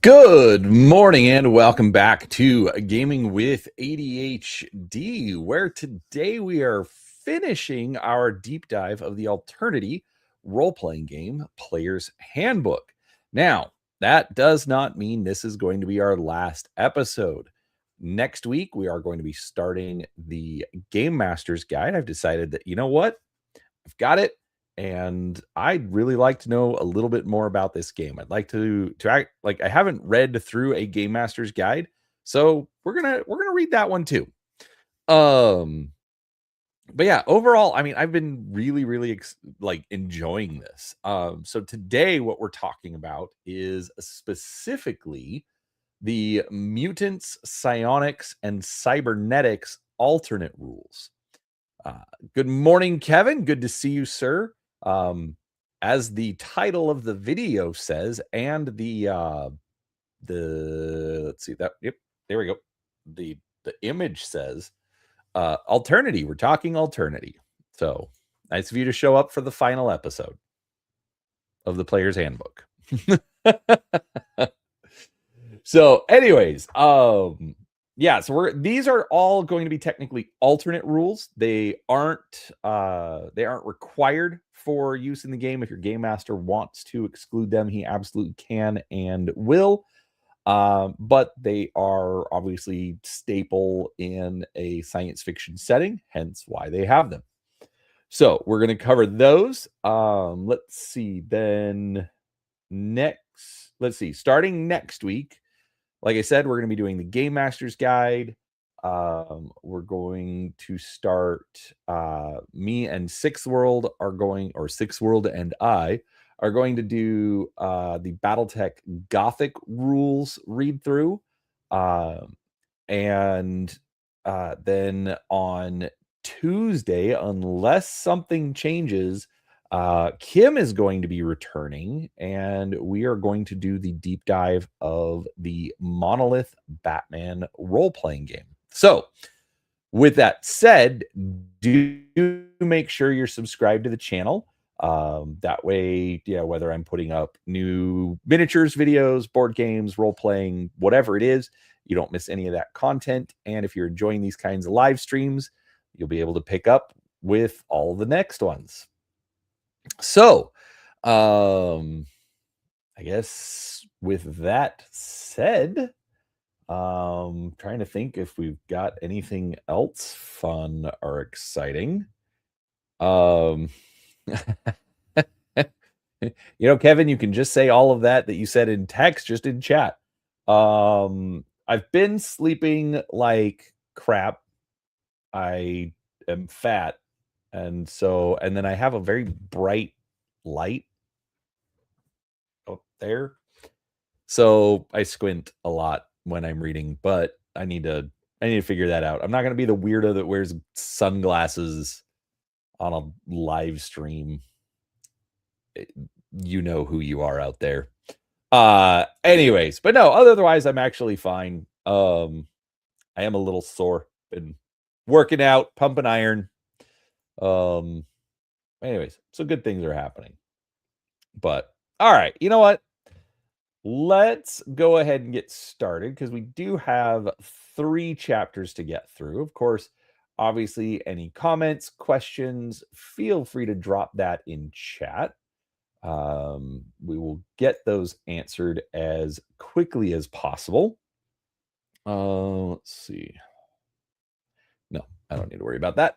Good morning and welcome back to Gaming with ADHD, where today we are finishing our deep dive of the Alternity role-playing game Player's Handbook. Now, that does not mean this is going to be our last episode. Next week, we are going to be starting the Game Master's Guide. I've decided that, you know what? I've got it, and I'd really like to know a little bit more about this game. I'd like to act like I haven't read through a Game Master's Guide, so we're gonna read that one too. Um, but yeah, overall, I mean, I've been really enjoying this. So today, what we're talking about is specifically the Mutants, Psionics, and Cybernetics alternate rules. Good morning, Kevin. Good to see you, sir. As the title of the video says, and the let's see that. Yep, there we go. The image says, Alternity. We're talking Alternity. So nice of you to show up for the final episode of the Player's Handbook. So, anyways, yeah, so these are all going to be technically alternate rules. They aren't required for use in the game. If your game master wants to exclude them, he absolutely can and will. But they are obviously staple in a science fiction setting, hence why they have them. So we're going to cover those. Let's see. Then starting next week, like I said, we're going to be doing the Game Master's Guide. We're going to start. Me and Sixth World and I are going to do the BattleTech Gothic rules read through, and then on Tuesday, unless something changes, Kim is going to be returning, and we are going to do the deep dive of the Monolith Batman role-playing game. So, with that said, do make sure you're subscribed to the channel. That way, whether I'm putting up new miniatures videos, board games, role-playing, whatever it is, you don't miss any of that content. And if you're enjoying these kinds of live streams, you'll be able to pick up with all the next ones. So, I guess with that said, trying to think if we've got anything else fun or exciting. Kevin, you can just say all of that you said in text, just in chat. I've been sleeping like crap. I am fat. And then I have a very bright light up there. So I squint a lot when I'm reading, but I need to figure that out. I'm not going to be the weirdo that wears sunglasses on a live stream. You know who you are out there. Anyways, but no, otherwise I'm actually fine. I am a little sore. Been working out, pumping iron. Anyways, so good things are happening. But all right, you know what? Let's go ahead and get started because we do have 3 chapters to get through. Of course, obviously, any comments, questions, feel free to drop that in chat. We will get those answered as quickly as possible. Let's see. No, I don't need to worry about that.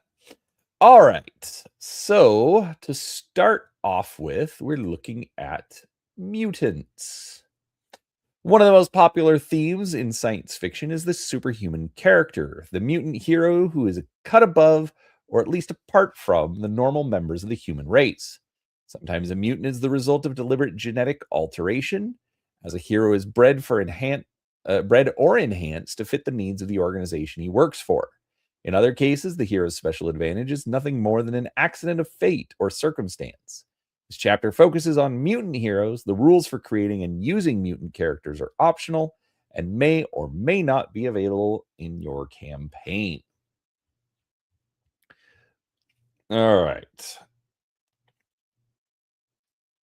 All right. So to start off with, we're looking at mutants. One of the most popular themes in science fiction is the superhuman character, the mutant hero who is a cut above or at least apart from the normal members of the human race. Sometimes a mutant is the result of deliberate genetic alteration, as a hero is bred or enhanced to fit the needs of the organization he works for. In other cases, the hero's special advantage is nothing more than an accident of fate or circumstance. This chapter focuses on mutant heroes. The rules for creating and using mutant characters are optional and may or may not be available in your campaign. All right.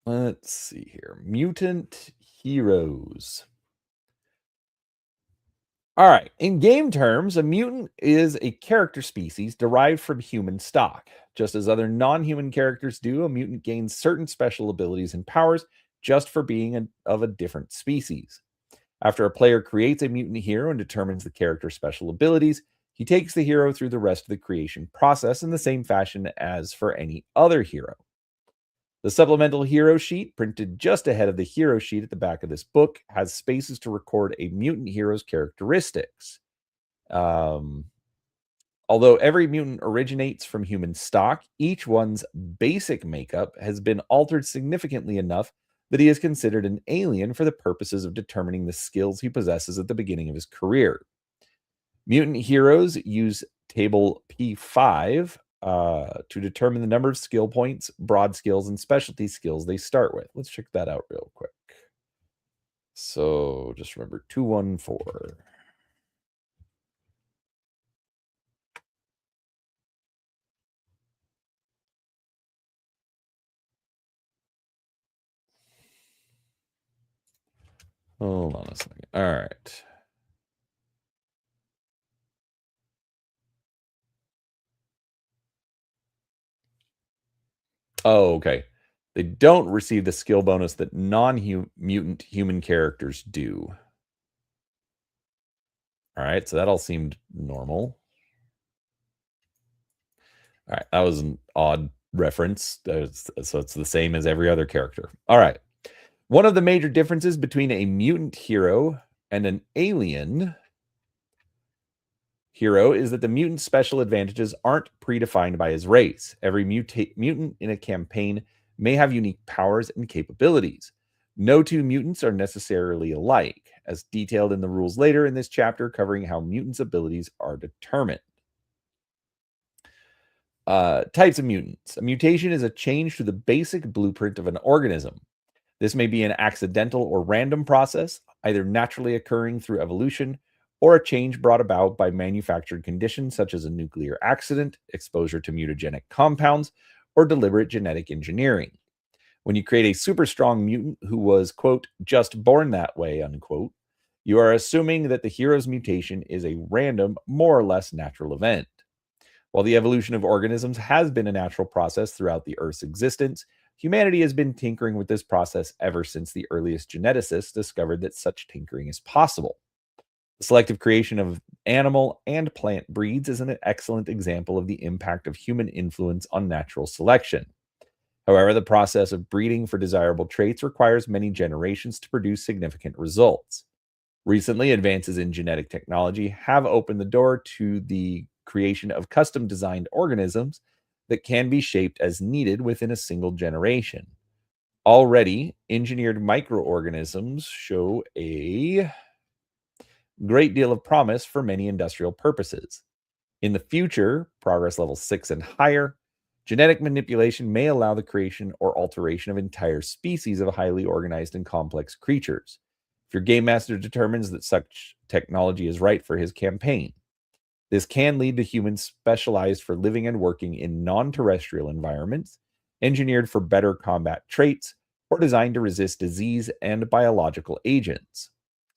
Let's see here. Mutant heroes. All right. In game terms, a mutant is a character species derived from human stock. Just as other non human characters do, a mutant gains certain special abilities and powers just for being of a different species. After a player creates a mutant hero and determines the character's special abilities, he takes the hero through the rest of the creation process in the same fashion as for any other hero. The supplemental hero sheet, printed just ahead of the hero sheet at the back of this book, has spaces to record a mutant hero's characteristics. Um, Although every mutant originates from human stock, each one's basic makeup has been altered significantly enough that he is considered an alien for the purposes of determining the skills he possesses at the beginning of his career. Mutant heroes use table P5 to determine the number of skill points, broad skills, and specialty skills they start with. Let's check that out real quick. So just remember 214. Hold on a second. All right. Oh, okay. They don't receive the skill bonus that non-mutant human characters do. All right, so that all seemed normal. All right, that was an odd reference. So it's the same as every other character. All right. One of the major differences between a mutant hero and an alien hero is that the mutant's special advantages aren't predefined by his race. Every mutant in a campaign may have unique powers and capabilities. No two mutants are necessarily alike, as detailed in the rules later in this chapter covering how mutants' abilities are determined. Types of mutants. A mutation is a change to the basic blueprint of an organism. This may be an accidental or random process, either naturally occurring through evolution or a change brought about by manufactured conditions such as a nuclear accident, exposure to mutagenic compounds, or deliberate genetic engineering. When you create a super strong mutant who was, quote, just born that way, unquote, you are assuming that the hero's mutation is a random, more or less natural event. While the evolution of organisms has been a natural process throughout the Earth's existence, humanity has been tinkering with this process ever since the earliest geneticists discovered that such tinkering is possible. The selective creation of animal and plant breeds is an excellent example of the impact of human influence on natural selection. However, the process of breeding for desirable traits requires many generations to produce significant results. Recently, advances in genetic technology have opened the door to the creation of custom designed organisms that can be shaped as needed within a single generation. Already, engineered microorganisms show a great deal of promise for many industrial purposes. In the future, progress level 6 and higher, genetic manipulation may allow the creation or alteration of entire species of highly organized and complex creatures, if your game master determines that such technology is right for his campaign. This can lead to humans specialized for living and working in non terrestrial environments, engineered for better combat traits, or designed to resist disease and biological agents.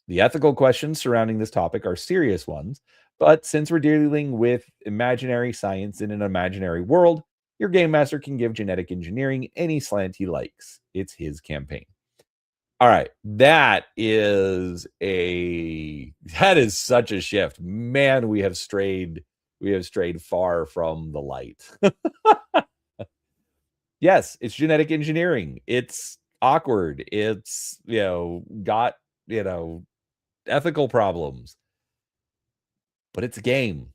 The ethical questions surrounding this topic are serious ones, but since we're dealing with imaginary science in an imaginary world, your game master can give genetic engineering any slant he likes. It's his campaign. All right, that is such a shift. Man, we have strayed far from the light. Yes, it's genetic engineering. It's awkward. It's, got, ethical problems. But it's a game.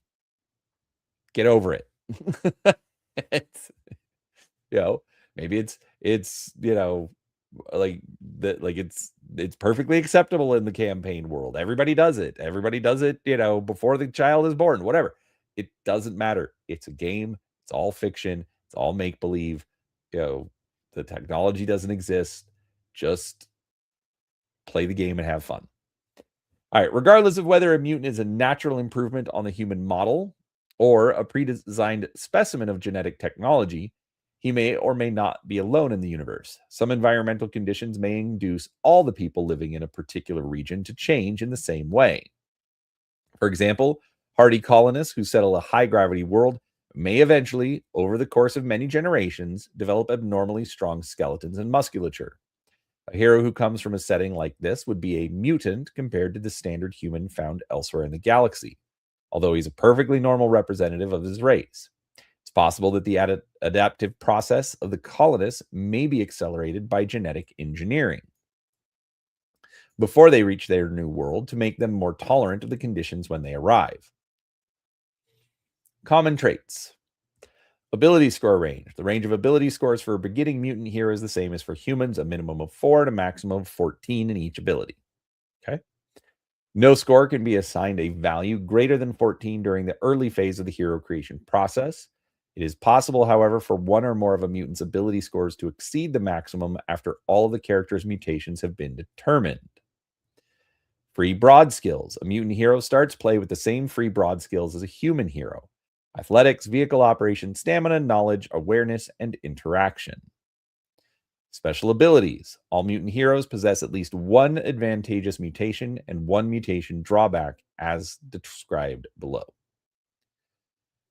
Get over it. It's, maybe it's, it's perfectly acceptable in the campaign world. Everybody does it. Everybody does it, before the child is born, whatever. It doesn't matter. It's a game. It's all fiction. It's all make believe. The technology doesn't exist. Just play the game and have fun. All right, regardless of whether a mutant is a natural improvement on the human model or a pre-designed specimen of genetic technology, he may or may not be alone in the universe. Some environmental conditions may induce all the people living in a particular region to change in the same way. For example, hardy colonists who settle a high-gravity world may eventually, over the course of many generations, develop abnormally strong skeletons and musculature. A hero who comes from a setting like this would be a mutant compared to the standard human found elsewhere in the galaxy, although he's a perfectly normal representative of his race. It's possible that the adaptive process of the colonists may be accelerated by genetic engineering before they reach their new world to make them more tolerant of the conditions when they arrive. Common traits. Ability score range. The range of ability scores for a beginning mutant hero is the same as for humans, a minimum of 4 and a maximum of 14 in each ability. Okay. No score can be assigned a value greater than 14 during the early phase of the hero creation process. It is possible, however, for one or more of a mutant's ability scores to exceed the maximum after all of the character's mutations have been determined. Free broad skills. A mutant hero starts play with the same free broad skills as a human hero: athletics, vehicle operation, stamina, knowledge, awareness, and interaction. Special abilities. All mutant heroes possess at least one advantageous mutation and one mutation drawback, as described below.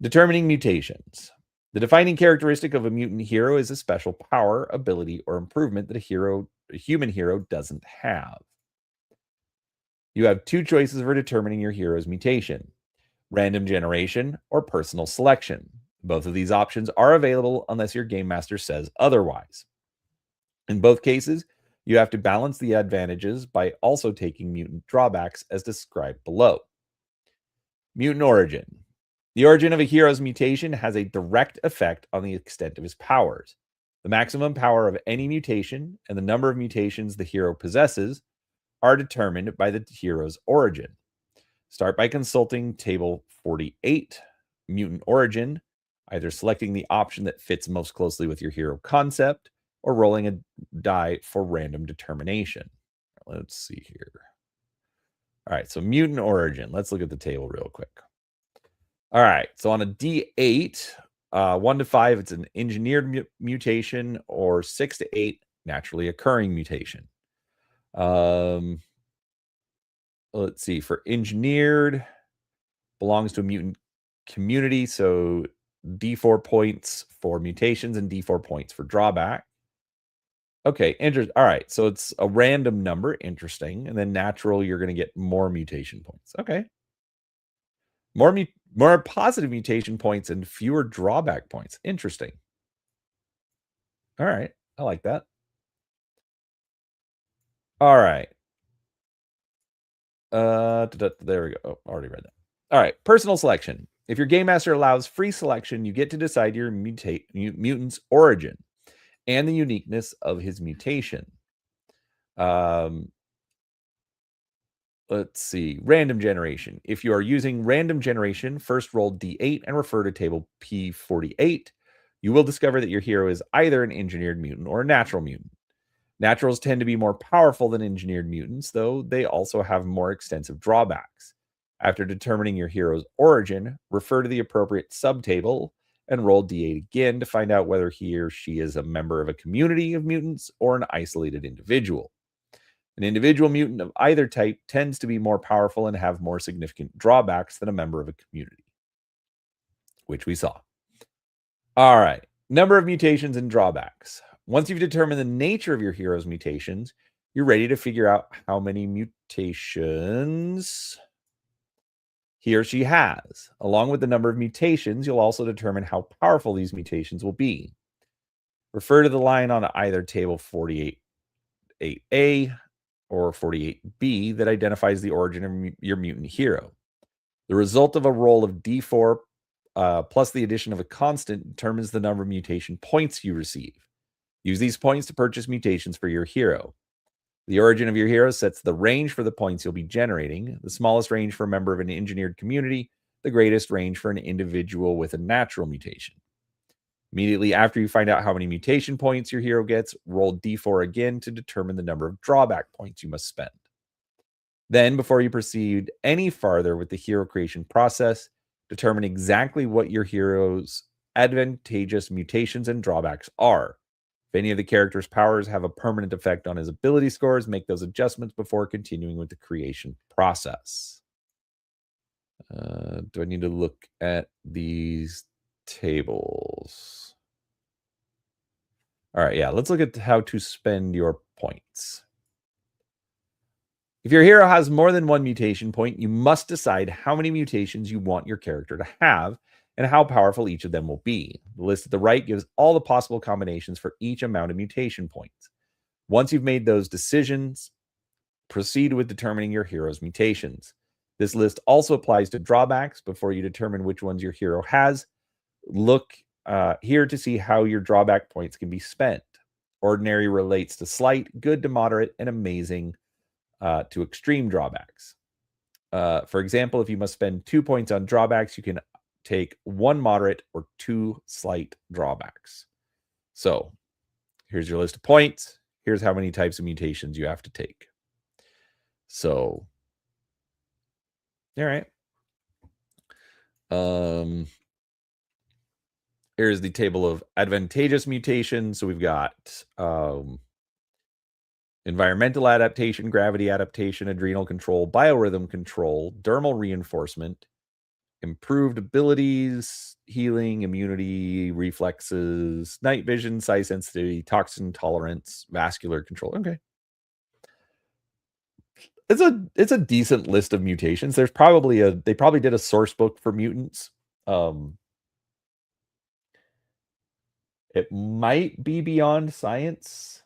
Determining mutations. The defining characteristic of a mutant hero is a special power, ability, or improvement that a human hero doesn't have. You have two choices for determining your hero's mutation: random generation or personal selection. Both of these options are available unless your game master says otherwise. In both cases, you have to balance the advantages by also taking mutant drawbacks as described below. Mutant origin. The origin of a hero's mutation has a direct effect on the extent of his powers. The maximum power of any mutation and the number of mutations the hero possesses are determined by the hero's origin. Start by consulting Table 48, Mutant Origin, either selecting the option that fits most closely with your hero concept or rolling a die for random determination. Let's see here. All right, so Mutant Origin. Let's look at the table real quick. All right, so on a D8, 1 to 5, it's an engineered mutation, or 6 to 8, naturally occurring mutation. Let's see, for engineered, belongs to a mutant community, so D4 points for mutations and D4 points for drawback. Okay, all right, so it's a random number, interesting, and then natural, you're going to get more mutation points. Okay. More positive mutation points and fewer drawback points. Interesting. All right, I like that. All right. There we go. Oh, already read that. All right, personal selection. If your game master allows free selection, you get to decide your mutant's origin and the uniqueness of his mutation. Let's see. Random generation. If you are using random generation, first roll D8 and refer to table P48. You will discover that your hero is either an engineered mutant or a natural mutant. Naturals tend to be more powerful than engineered mutants, though they also have more extensive drawbacks. After determining your hero's origin, refer to the appropriate subtable and roll D8 again to find out whether he or she is a member of a community of mutants or an isolated individual. An individual mutant of either type tends to be more powerful and have more significant drawbacks than a member of a community, which we saw. All right, number of mutations and drawbacks. Once you've determined the nature of your hero's mutations, you're ready to figure out how many mutations he or she has. Along with the number of mutations, you'll also determine how powerful these mutations will be. Refer to the line on either table 48A or 48B that identifies the origin of your mutant hero. The result of a roll of D4 plus the addition of a constant determines the number of mutation points you receive. Use these points to purchase mutations for your hero. The origin of your hero sets the range for the points you'll be generating. The smallest range for a member of an engineered community, the greatest range for an individual with a natural mutation. Immediately after you find out how many mutation points your hero gets, roll D4 again to determine the number of drawback points you must spend. Then, before you proceed any farther with the hero creation process, determine exactly what your hero's advantageous mutations and drawbacks are. If any of the character's powers have a permanent effect on his ability scores, make those adjustments before continuing with the creation process. Do I need to look at these tables? All right, yeah, let's look at how to spend your points. If your hero has more than one mutation point, you must decide how many mutations you want your character to have and how powerful each of them will be. The list at the right gives all the possible combinations for each amount of mutation points. Once you've made those decisions, proceed with determining your hero's mutations. This list also applies to drawbacks. Before you determine which ones your hero has, look here to see how your drawback points can be spent. Ordinary relates to slight, good to moderate, and amazing to extreme drawbacks. For example, if you must spend 2 points on drawbacks, you can take 1 moderate or 2 slight drawbacks. So here's your list of points. Here's how many types of mutations you have to take. So, all right. Here's the table of advantageous mutations. So we've got environmental adaptation, gravity adaptation, adrenal control, biorhythm control, dermal reinforcement, improved abilities, healing, immunity, reflexes, night vision, size sensitivity, toxin tolerance, vascular control. Okay. It's a decent list of mutations. There's probably they probably did a source book for mutants. It might be Beyond Science.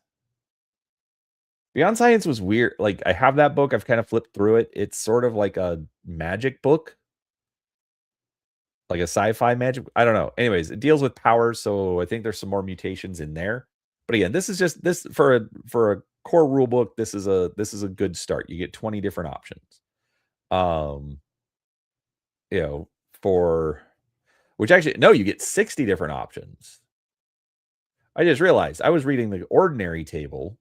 Beyond Science was weird. Like, I have that book. I've kind of flipped through it. It's sort of like a magic book. Like a sci-fi magic. I don't know. Anyways, it deals with power, so I think there's some more mutations in there. But again, this is just this for a core rule book. This is a good start. You get 20 different options. You know, for which actually no, you get 60 different options. I just realized I was reading the ordinary table.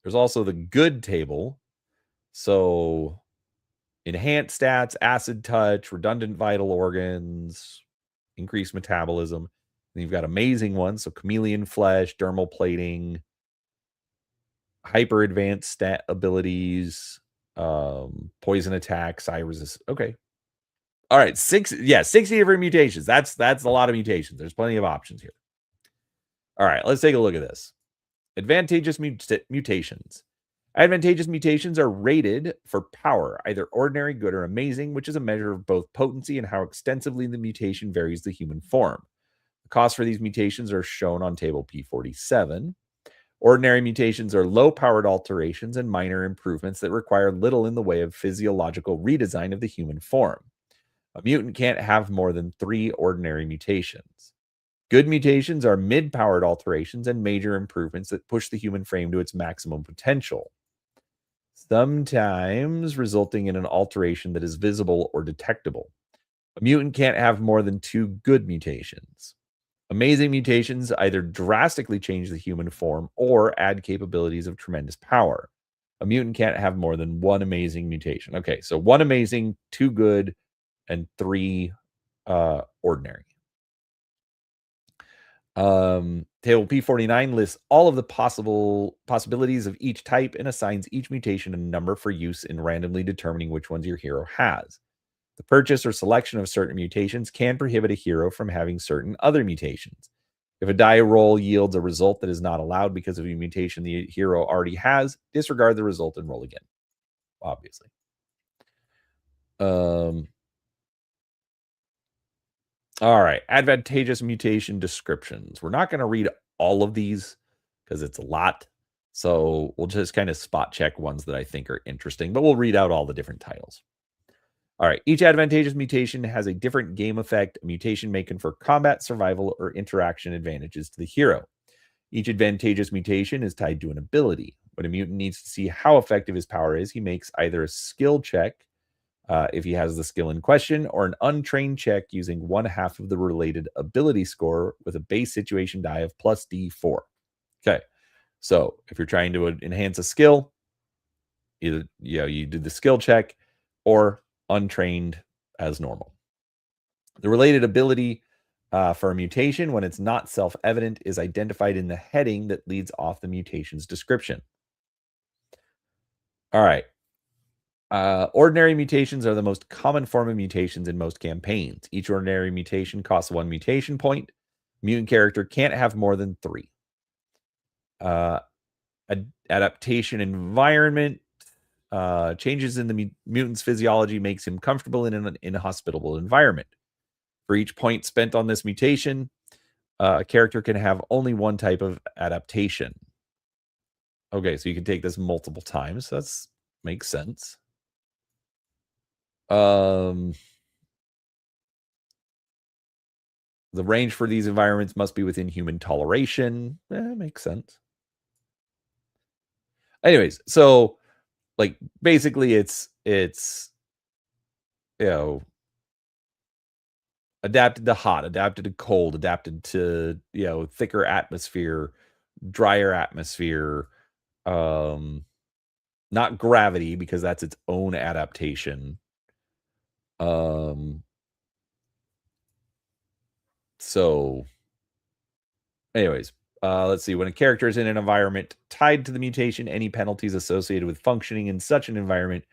There's also the good table. So enhanced stats, acid touch, redundant vital organs, increased metabolism. And you've got amazing ones. So chameleon flesh, dermal plating, hyper advanced stat abilities, poison attack, psi resist. Okay. All right. 60 different mutations. That's a lot of mutations. There's plenty of options here. All right, let's take a look at this. Advantageous mutations. Advantageous mutations are rated for power, either ordinary, good, or amazing, which is a measure of both potency and how extensively the mutation varies the human form. The costs for these mutations are shown on table P47. Ordinary mutations are low-powered alterations and minor improvements that require little in the way of physiological redesign of the human form. A mutant can't have more than 3 ordinary mutations. Good mutations are mid-powered alterations and major improvements that push the human frame to its maximum potential, sometimes resulting in an alteration that is visible or detectable. A mutant can't have more than 2 good mutations. Amazing mutations either drastically change the human form or add capabilities of tremendous power. A mutant can't have more than 1 amazing mutation. Okay, so 1 amazing, 2 good, and 3 ordinary. Table P49 lists all of the possibilities of each type and assigns each mutation a number for use in randomly determining which ones your hero has. The purchase or selection of certain mutations can prohibit a hero from having certain other mutations. If a die roll yields a result that is not allowed because of a mutation the hero already has, disregard the result and roll again. Obviously. All right, advantageous mutation descriptions. We're not going to read all of these because it's a lot. So we'll just kind of spot check ones that I think are interesting, but we'll read out all the different titles. All right, each advantageous mutation has a different game effect. A mutation may confer combat, survival, or interaction advantages to the hero. Each advantageous mutation is tied to an ability. When a mutant needs to see how effective his power is, he makes either a skill check if he has the skill in question, or an untrained check using 1/2 of the related ability score with a base situation die of plus D4. Okay, so if you're trying to enhance a skill, either you do the skill check or untrained as normal. The related ability for a mutation, when it's not self-evident, is identified in the heading that leads off the mutation's description. All right. Ordinary mutations are the most common form of mutations in most campaigns. Each ordinary mutation costs 1 mutation point. Mutant character can't have more than 3. Adaptation environment. Changes in the mutant's physiology makes him comfortable in an inhospitable environment. For each point spent on this mutation, a character can have only one type of adaptation. Okay, so you can take this multiple times. That makes sense. The range for these environments must be within human toleration. Makes sense. Anyways, so like basically it's adapted to hot, adapted to cold, adapted to thicker atmosphere, drier atmosphere, not gravity because that's its own adaptation. So anyways, let's see. When a character is in an environment tied to the mutation, any penalties associated with functioning in such an environment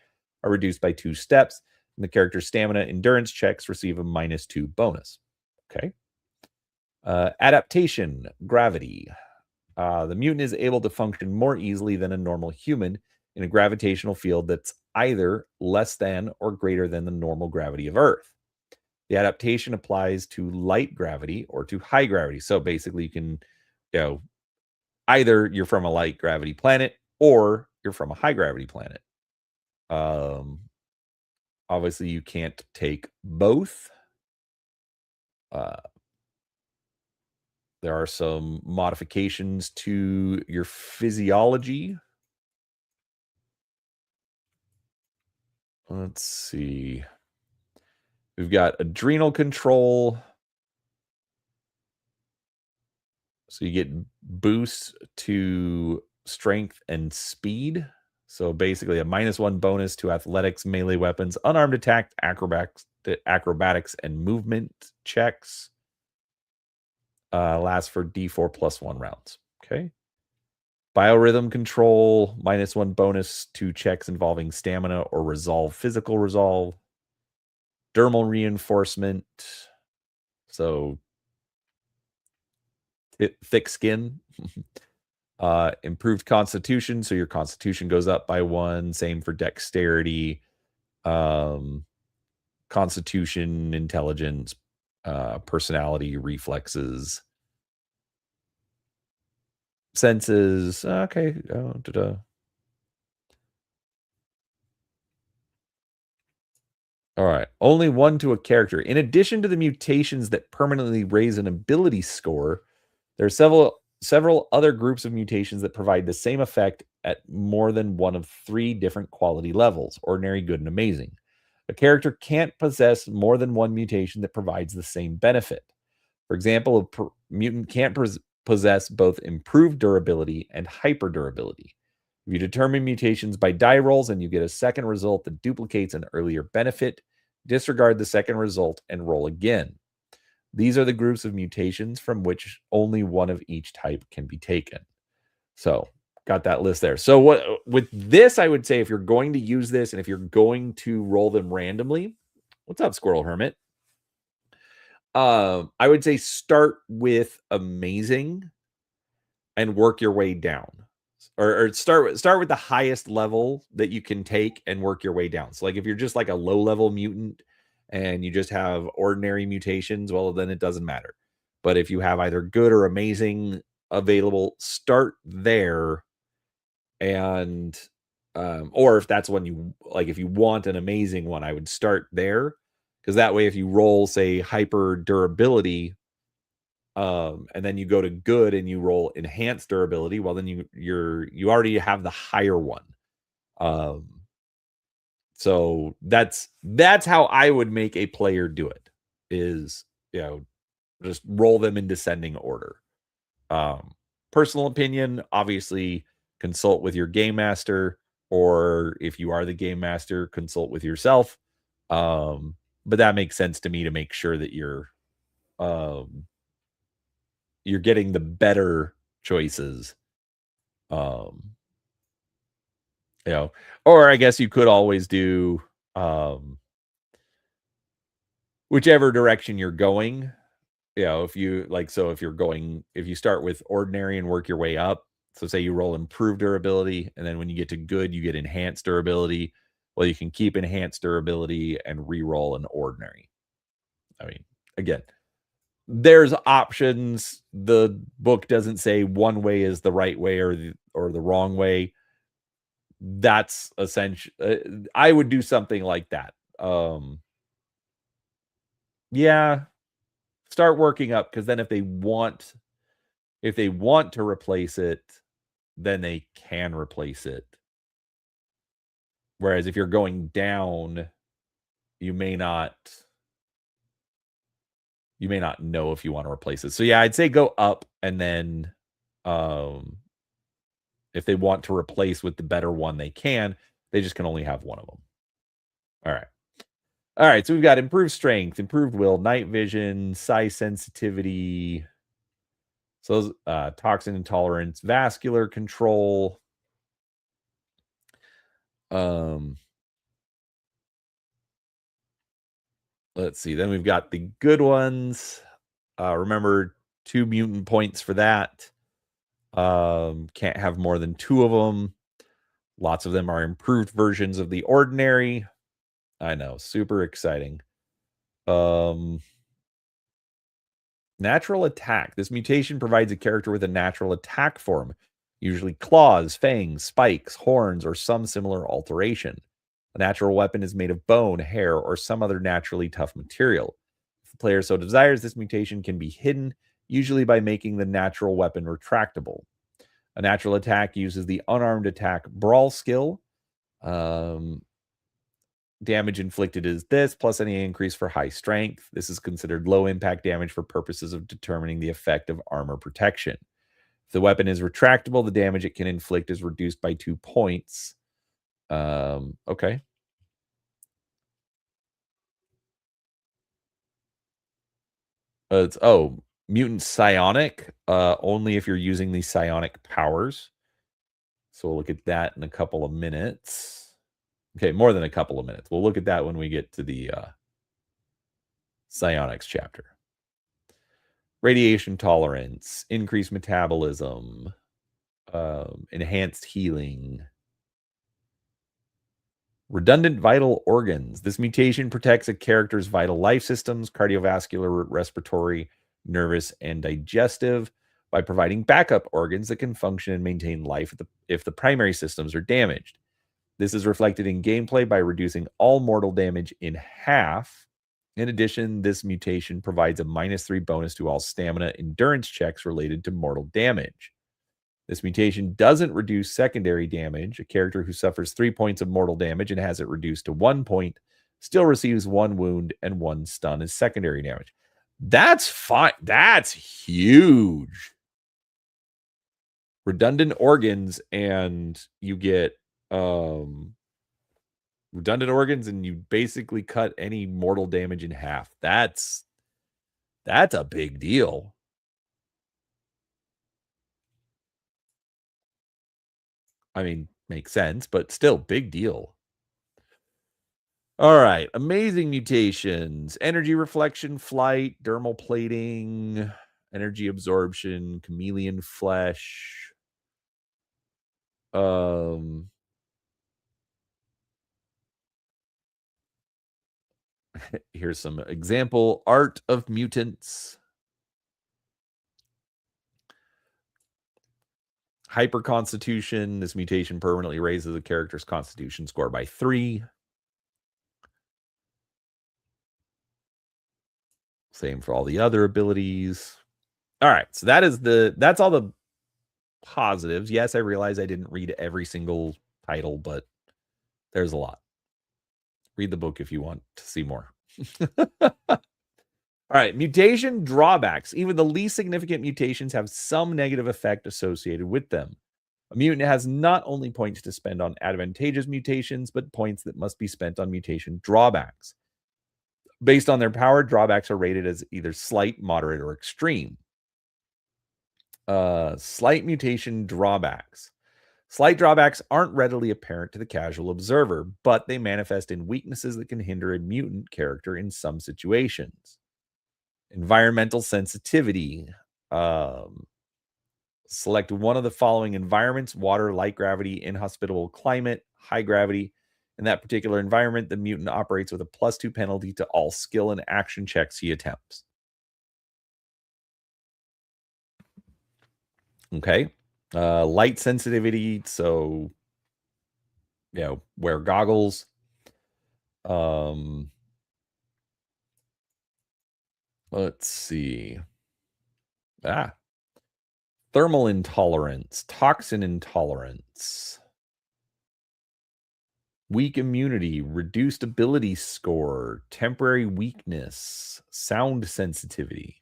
are reduced by 2 steps. And the character's stamina endurance checks receive a -2 bonus. Okay. Adaptation, gravity. The mutant is able to function more easily than a normal human in a gravitational field that's either less than or greater than the normal gravity of Earth. The adaptation applies to light gravity or to high gravity. So basically, you can, either you're from a light gravity planet or you're from a high gravity planet. Obviously, you can't take both. There are some modifications to your physiology. Let's see. We've got adrenal control. So you get boosts to strength and speed. So basically a -1 bonus to athletics, melee weapons, unarmed attack, acrobatics, and movement checks. Lasts for D4 + 1 rounds. Okay. Biorhythm control, -1 bonus to checks involving stamina or resolve, physical resolve. Dermal reinforcement. So thick skin. Improved constitution, so your constitution goes up by 1. Same for dexterity, constitution, intelligence, personality, reflexes, senses. Okay. All right. Only 1 to a character. In addition to the mutations that permanently raise an ability score, there are several other groups of mutations that provide the same effect at more than one of 3 different quality levels: ordinary, good, and amazing. A character can't possess more than 1 mutation that provides the same benefit. For example, a mutant can't possess both improved durability and hyper durability. If you determine mutations by die rolls and you get a second result that duplicates an earlier benefit, disregard the second result and roll again. These are the groups of mutations from which only one of each type can be taken. So, got that list there. So, what with this, I would say if you're going to use this and if you're going to roll them randomly, what's up, Squirrel Hermit? I would say start with amazing and work your way down. Or start with the highest level that you can take and work your way down. So like if you're just like a low level mutant and you just have ordinary mutations, well then it doesn't matter. But if you have either good or amazing available, start there. And or if that's when you like, if you want an amazing one, I would start there, because that way if you roll say hyper durability and then you go to good and you roll enhanced durability, well then you already have the higher one. So that's how I would make a player do it, is just roll them in descending order. Personal opinion, obviously consult with your game master, or if you are the game master, consult with yourself. But that makes sense to me, to make sure that you're getting the better choices. Or I guess you could always do whichever direction you're going. If you if you start with ordinary and work your way up, so say you roll improved durability, and then when you get to good, you get enhanced durability. Well, you can keep enhanced durability and re-roll an ordinary. I mean, again, there's options. The book doesn't say one way is the right way or the wrong way. That's essential. I would do something like that. Yeah, start working up, because then if they want to replace it, then they can replace it. Whereas if you're going down, you may not know if you want to replace it. So yeah, I'd say go up, and then if they want to replace with the better one, they can. They just can only have one of them. All right. So we've got improved strength, improved will, night vision, size sensitivity. So toxin intolerance, vascular control. Let's see. Then we've got the good ones. Remember, 2 mutant points for that. Can't have more than 2 of them. Lots of them are improved versions of the ordinary. I know, super exciting. Natural attack. This mutation provides a character with a natural attack form, usually claws, fangs, spikes, horns, or some similar alteration. A natural weapon is made of bone, hair, or some other naturally tough material. If the player so desires, this mutation can be hidden, usually by making the natural weapon retractable. A natural attack uses the unarmed attack brawl skill. Damage inflicted is this, plus any increase for high strength. This is considered low impact damage for purposes of determining the effect of armor protection. If the weapon is retractable, the damage it can inflict is reduced by 2 points. Okay. It's mutant psionic, only if you're using the psionic powers. So we'll look at that in a couple of minutes. Okay, more than a couple of minutes. We'll look at that when we get to the psionics chapter. Radiation tolerance, increased metabolism, enhanced healing. Redundant vital organs. This mutation protects a character's vital life systems, cardiovascular, respiratory, nervous, and digestive, by providing backup organs that can function and maintain life if the primary systems are damaged. This is reflected in gameplay by reducing all mortal damage in half. In addition, this mutation provides a -3 bonus to all stamina endurance checks related to mortal damage. This mutation doesn't reduce secondary damage. A character who suffers 3 points of mortal damage and has it reduced to 1 point still receives 1 wound and 1 stun as secondary damage. That's fine. That's huge. Redundant organs, and you get redundant organs, and you basically cut any mortal damage in half. That's a big deal. I mean, makes sense, but still big deal. All right, amazing mutations: energy reflection, flight, dermal plating, energy absorption, chameleon flesh. Here's some example art of mutants. Hyperconstitution. This mutation permanently raises a character's constitution score by 3. Same for all the other abilities. All right, so that's all the positives. Yes, I realize I didn't read every single title, but there's a lot. Read the book if you want to see more. All right, mutation drawbacks. Even the least significant mutations have some negative effect associated with them. A mutant has not only points to spend on advantageous mutations, but points that must be spent on mutation drawbacks. Based on their power, drawbacks are rated as either slight, moderate, or extreme. Slight mutation drawbacks. Slight drawbacks aren't readily apparent to the casual observer, but they manifest in weaknesses that can hinder a mutant character in some situations. Environmental sensitivity. Um, Select one of the following environments: water, light gravity, inhospitable climate, high gravity. In that particular environment, the mutant operates with a +2 penalty to all skill and action checks he attempts. Okay. Light sensitivity. So, wear goggles. Let's see. Thermal intolerance, toxin intolerance, weak immunity, reduced ability score, temporary weakness, sound sensitivity.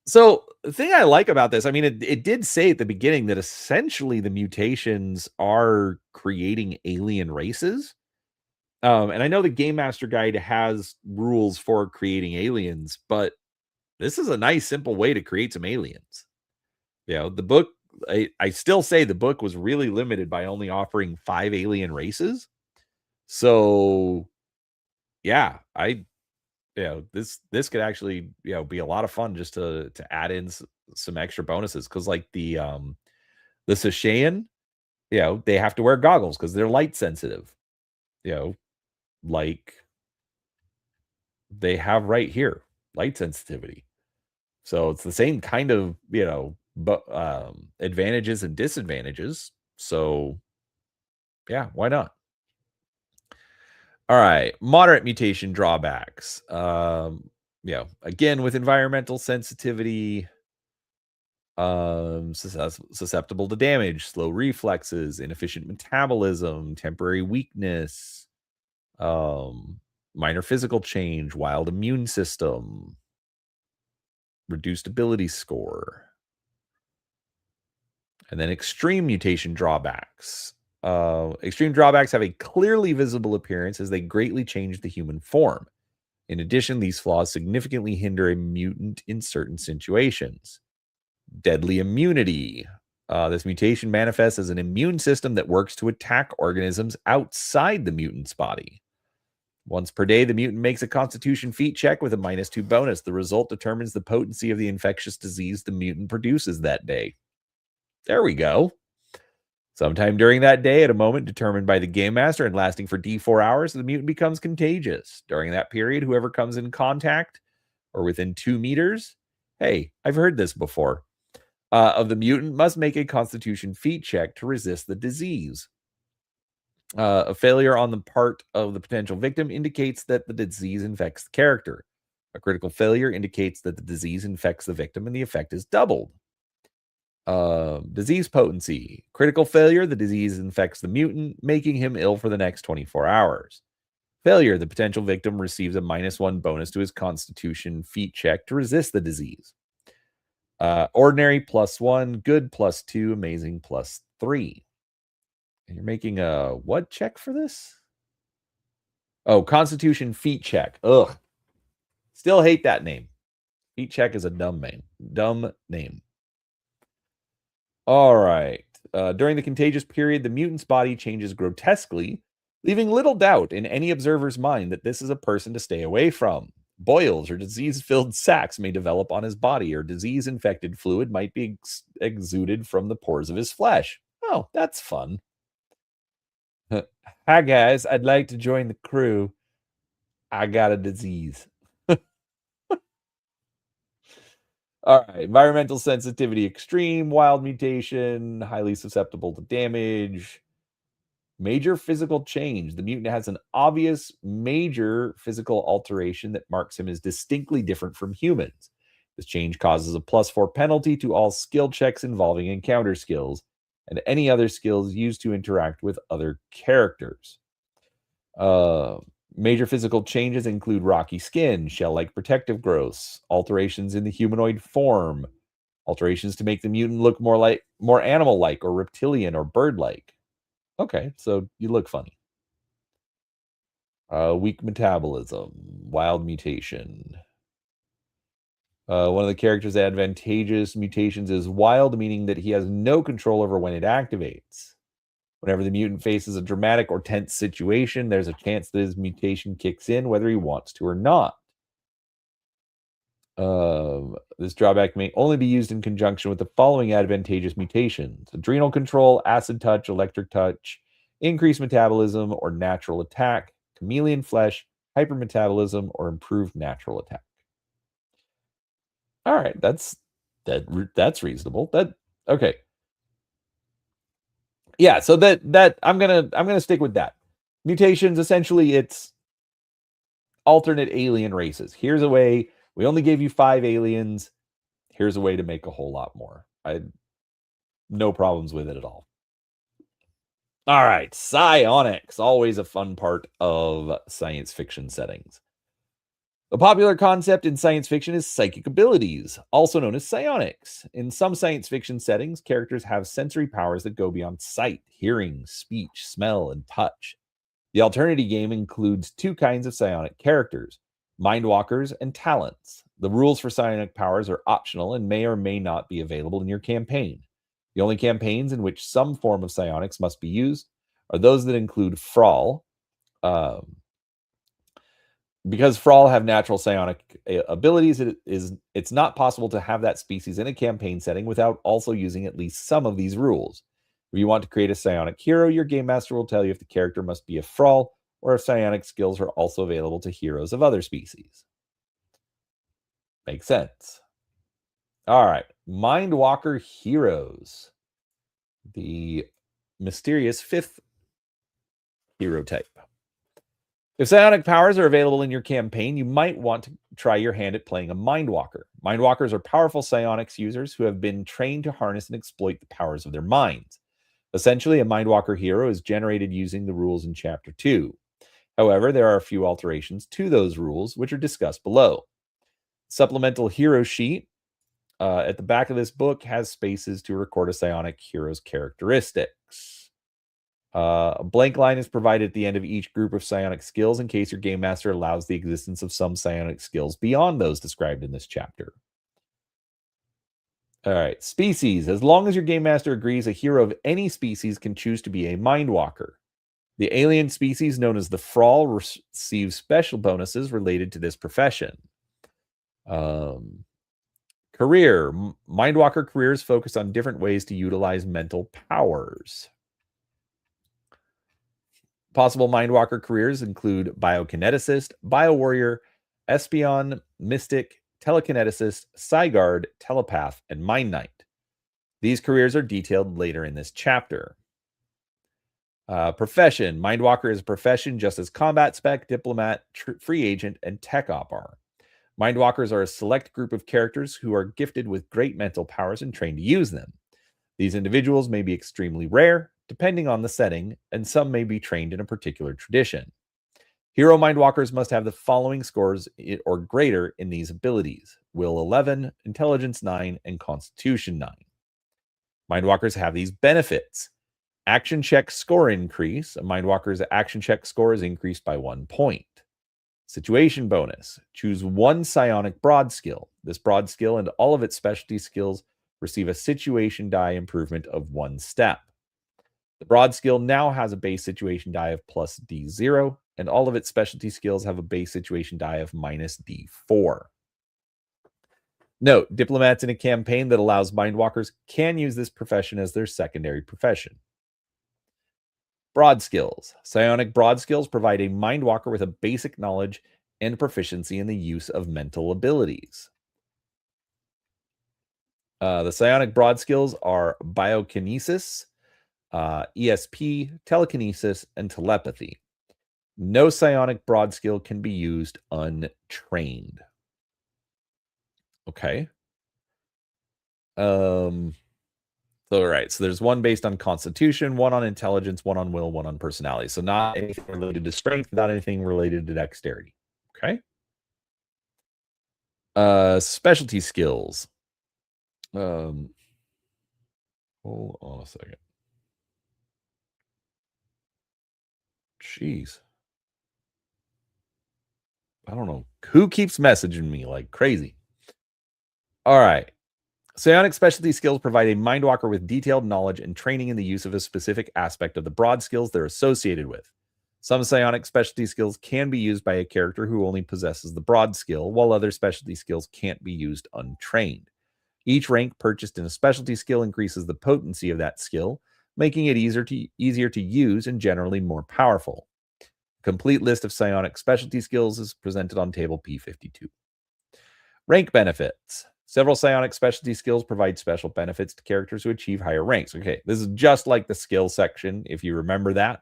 So the thing I like about this, I mean, it did say at the beginning that essentially the mutations are creating alien races. And I know the Game Master Guide has rules for creating aliens, but this is a nice, simple way to create some aliens. The book, I still say the book was really limited by only offering 5 alien races. So, yeah, this could actually, be a lot of fun just to add in some extra bonuses, because like the Sashayan, they have to wear goggles because they're light sensitive. Like they have right here, light sensitivity. So it's the same kind of, but advantages and disadvantages. So yeah, why not? All right, moderate mutation drawbacks. Again, with environmental sensitivity, susceptible to damage, slow reflexes, inefficient metabolism, temporary weakness, minor physical change, wild immune system, reduced ability score. And then extreme mutation drawbacks. Extreme drawbacks have a clearly visible appearance as they greatly change the human form. In addition, these flaws significantly hinder a mutant in certain situations. Deadly immunity. This mutation manifests as an immune system that works to attack organisms outside the mutant's body. Once per day, the mutant makes a constitution feat check with a -2 bonus. The result determines the potency of the infectious disease the mutant produces that day. There we go. Sometime during that day, at a moment determined by the Game Master and lasting for D4 hours, the mutant becomes contagious. During that period, whoever comes in contact or within 2 meters, hey, I've heard this before, of the mutant must make a constitution feat check to resist the disease. A failure on the part of the potential victim indicates that the disease infects the character. A critical failure indicates that the disease infects the victim and the effect is doubled. Disease potency. Critical failure, the disease infects the mutant, making him ill for the next 24 hours. Failure, the potential victim receives a -1 bonus to his constitution feat check to resist the disease. Ordinary +1, good +2, amazing +3. And you're making a what check for this? Oh, constitution feat check. Ugh. Still hate that name. Feat check is a dumb name. Dumb name. All right. During the contagious period, the mutant's body changes grotesquely, leaving little doubt in any observer's mind that this is a person to stay away from. Boils or disease-filled sacs may develop on his body, or disease-infected fluid might be exuded from the pores of his flesh. Oh, that's fun. Hi, guys. I'd like to join the crew. I got a disease. All right. Environmental sensitivity extreme, wild mutation, highly susceptible to damage. Major physical change. The mutant has an obvious major physical alteration that marks him as distinctly different from humans. This change causes a +4 penalty to all skill checks involving encounter skills and any other skills used to interact with other characters. Uh, Major physical changes include rocky skin, shell-like protective growths, alterations in the humanoid form, alterations to make the mutant look more animal-like or reptilian or bird-like. Okay, so you look funny. Weak metabolism, wild mutation. One of the character's advantageous mutations is wild, meaning that he has no control over when it activates. Whenever the mutant faces a dramatic or tense situation, there's a chance that his mutation kicks in, whether he wants to or not. This drawback may only be used in conjunction with the following advantageous mutations: adrenal control, acid touch, electric touch, increased metabolism, or natural attack, chameleon flesh, hypermetabolism, or improved natural attack. All right, that's reasonable. Okay. Yeah, so that I'm gonna stick with that. Mutations, essentially, it's alternate alien races. Here's a way. We only gave you 5 aliens. Here's a way to make a whole lot more. I no problems with it at all. All right, psionics, always a fun part of science fiction settings. The popular concept in science fiction is psychic abilities, also known as psionics. In some science fiction settings, characters have sensory powers that go beyond sight, hearing, speech, smell, and touch. The Alternity game includes 2 kinds of psionic characters: mindwalkers and talents. The rules for psionic powers are optional and may or may not be available in your campaign. The only campaigns in which some form of psionics must be used are those that include Frawl. Um, because Frawl have natural psionic abilities, it's not possible to have that species in a campaign setting without also using at least some of these rules. If you want to create a psionic hero, your game master will tell you if the character must be a Frawl or if psionic skills are also available to heroes of other species. Makes sense. All right, Mindwalker heroes, the mysterious 5th hero type. If psionic powers are available in your campaign, you might want to try your hand at playing a Mindwalker. Mindwalkers are powerful psionics users who have been trained to harness and exploit the powers of their minds. Essentially, a Mindwalker hero is generated using the rules in Chapter 2. However, there are a few alterations to those rules, which are discussed below. Supplemental hero sheet at the back of this book has spaces to record a psionic hero's characteristics. A blank line is provided at the end of each group of psionic skills in case your game master allows the existence of some psionic skills beyond those described in this chapter. All right, species. As long as your game master agrees, a hero of any species can choose to be a mindwalker. The alien species known as the Frawl receives special bonuses related to this profession. Career. Mindwalker careers focus on different ways to utilize mental powers. Possible Mindwalker careers include biokineticist, biowarrior, espion, mystic, telekineticist, psyguard, telepath, and mind knight. These careers are detailed later in this chapter. Profession. Mindwalker is a profession just as combat spec, diplomat, free agent, and tech op are. Mindwalkers are a select group of characters who are gifted with great mental powers and trained to use them. These individuals may be extremely rare, depending on the setting, and some may be trained in a particular tradition. Hero Mindwalkers must have the following scores or greater in these abilities: Will 11, Intelligence 9, and Constitution 9. Mindwalkers have these benefits: action check score increase. A Mindwalker's action check score is increased by 1 point. Situation bonus. Choose 1 psionic broad skill. This broad skill and all of its specialty skills receive a situation die improvement of 1 step. The broad skill now has a base situation die of plus D0, and all of its specialty skills have a base situation die of minus D4. Note, diplomats in a campaign that allows mindwalkers can use this profession as their secondary profession. Broad skills. Psionic broad skills provide a mindwalker with a basic knowledge and proficiency in the use of mental abilities. The psionic broad skills are biokinesis, ESP, telekinesis, and telepathy. No psionic broad skill can be used untrained. Okay. So right. So there's 1 based on constitution, 1 on intelligence, 1 on will, 1 on personality. So not anything related to strength, not anything related to dexterity. Okay. Specialty skills. Hold on a second. Jeez. I don't know who keeps messaging me like crazy. All right. Psionic specialty skills provide a Mindwalker with detailed knowledge and training in the use of a specific aspect of the broad skills they're associated with. Some psionic specialty skills can be used by a character who only possesses the broad skill, while other specialty skills can't be used untrained. Each rank purchased in a specialty skill increases the potency of that skill, making it easier to use and generally more powerful. A complete list of psionic specialty skills is presented on table P52. Rank benefits. Several psionic specialty skills provide special benefits to characters who achieve higher ranks. Okay, this is just like the skill section, if you remember that.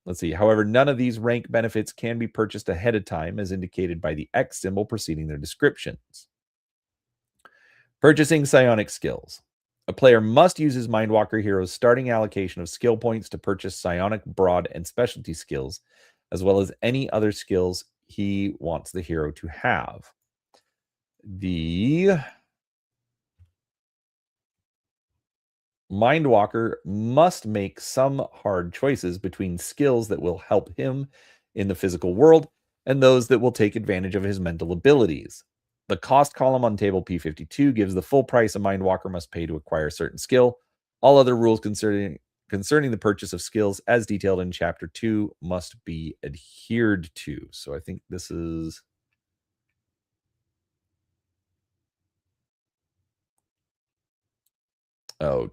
Let's see. However, none of these rank benefits can be purchased ahead of time, as indicated by the X symbol preceding their descriptions. Purchasing psionic skills. A player must use his Mindwalker hero's starting allocation of skill points to purchase psionic, broad, and specialty skills, as well as any other skills he wants the hero to have. The Mindwalker must make some hard choices between skills that will help him in the physical world and those that will take advantage of his mental abilities. The cost column on table P52 gives the full price a Mindwalker must pay to acquire a certain skill. All other rules concerning the purchase of skills, as detailed in Chapter 2, must be adhered to. So I think this is... Oh,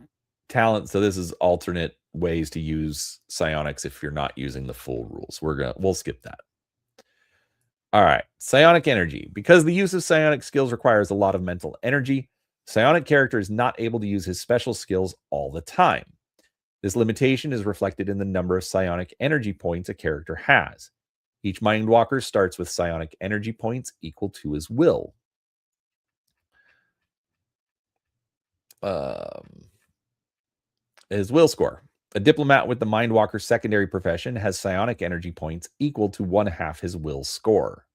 talent. So this is alternate ways to use psionics if you're not using the full rules. We'll skip that. All right, psionic energy. Because the use of psionic skills requires a lot of mental energy, psionic character is not able to use his special skills all the time. This limitation is reflected in the number of psionic energy points a character has. Each Mindwalker starts with psionic energy points equal to his will. His will score. A diplomat with the Mindwalker secondary profession has psionic energy points equal to 1/2 his will score.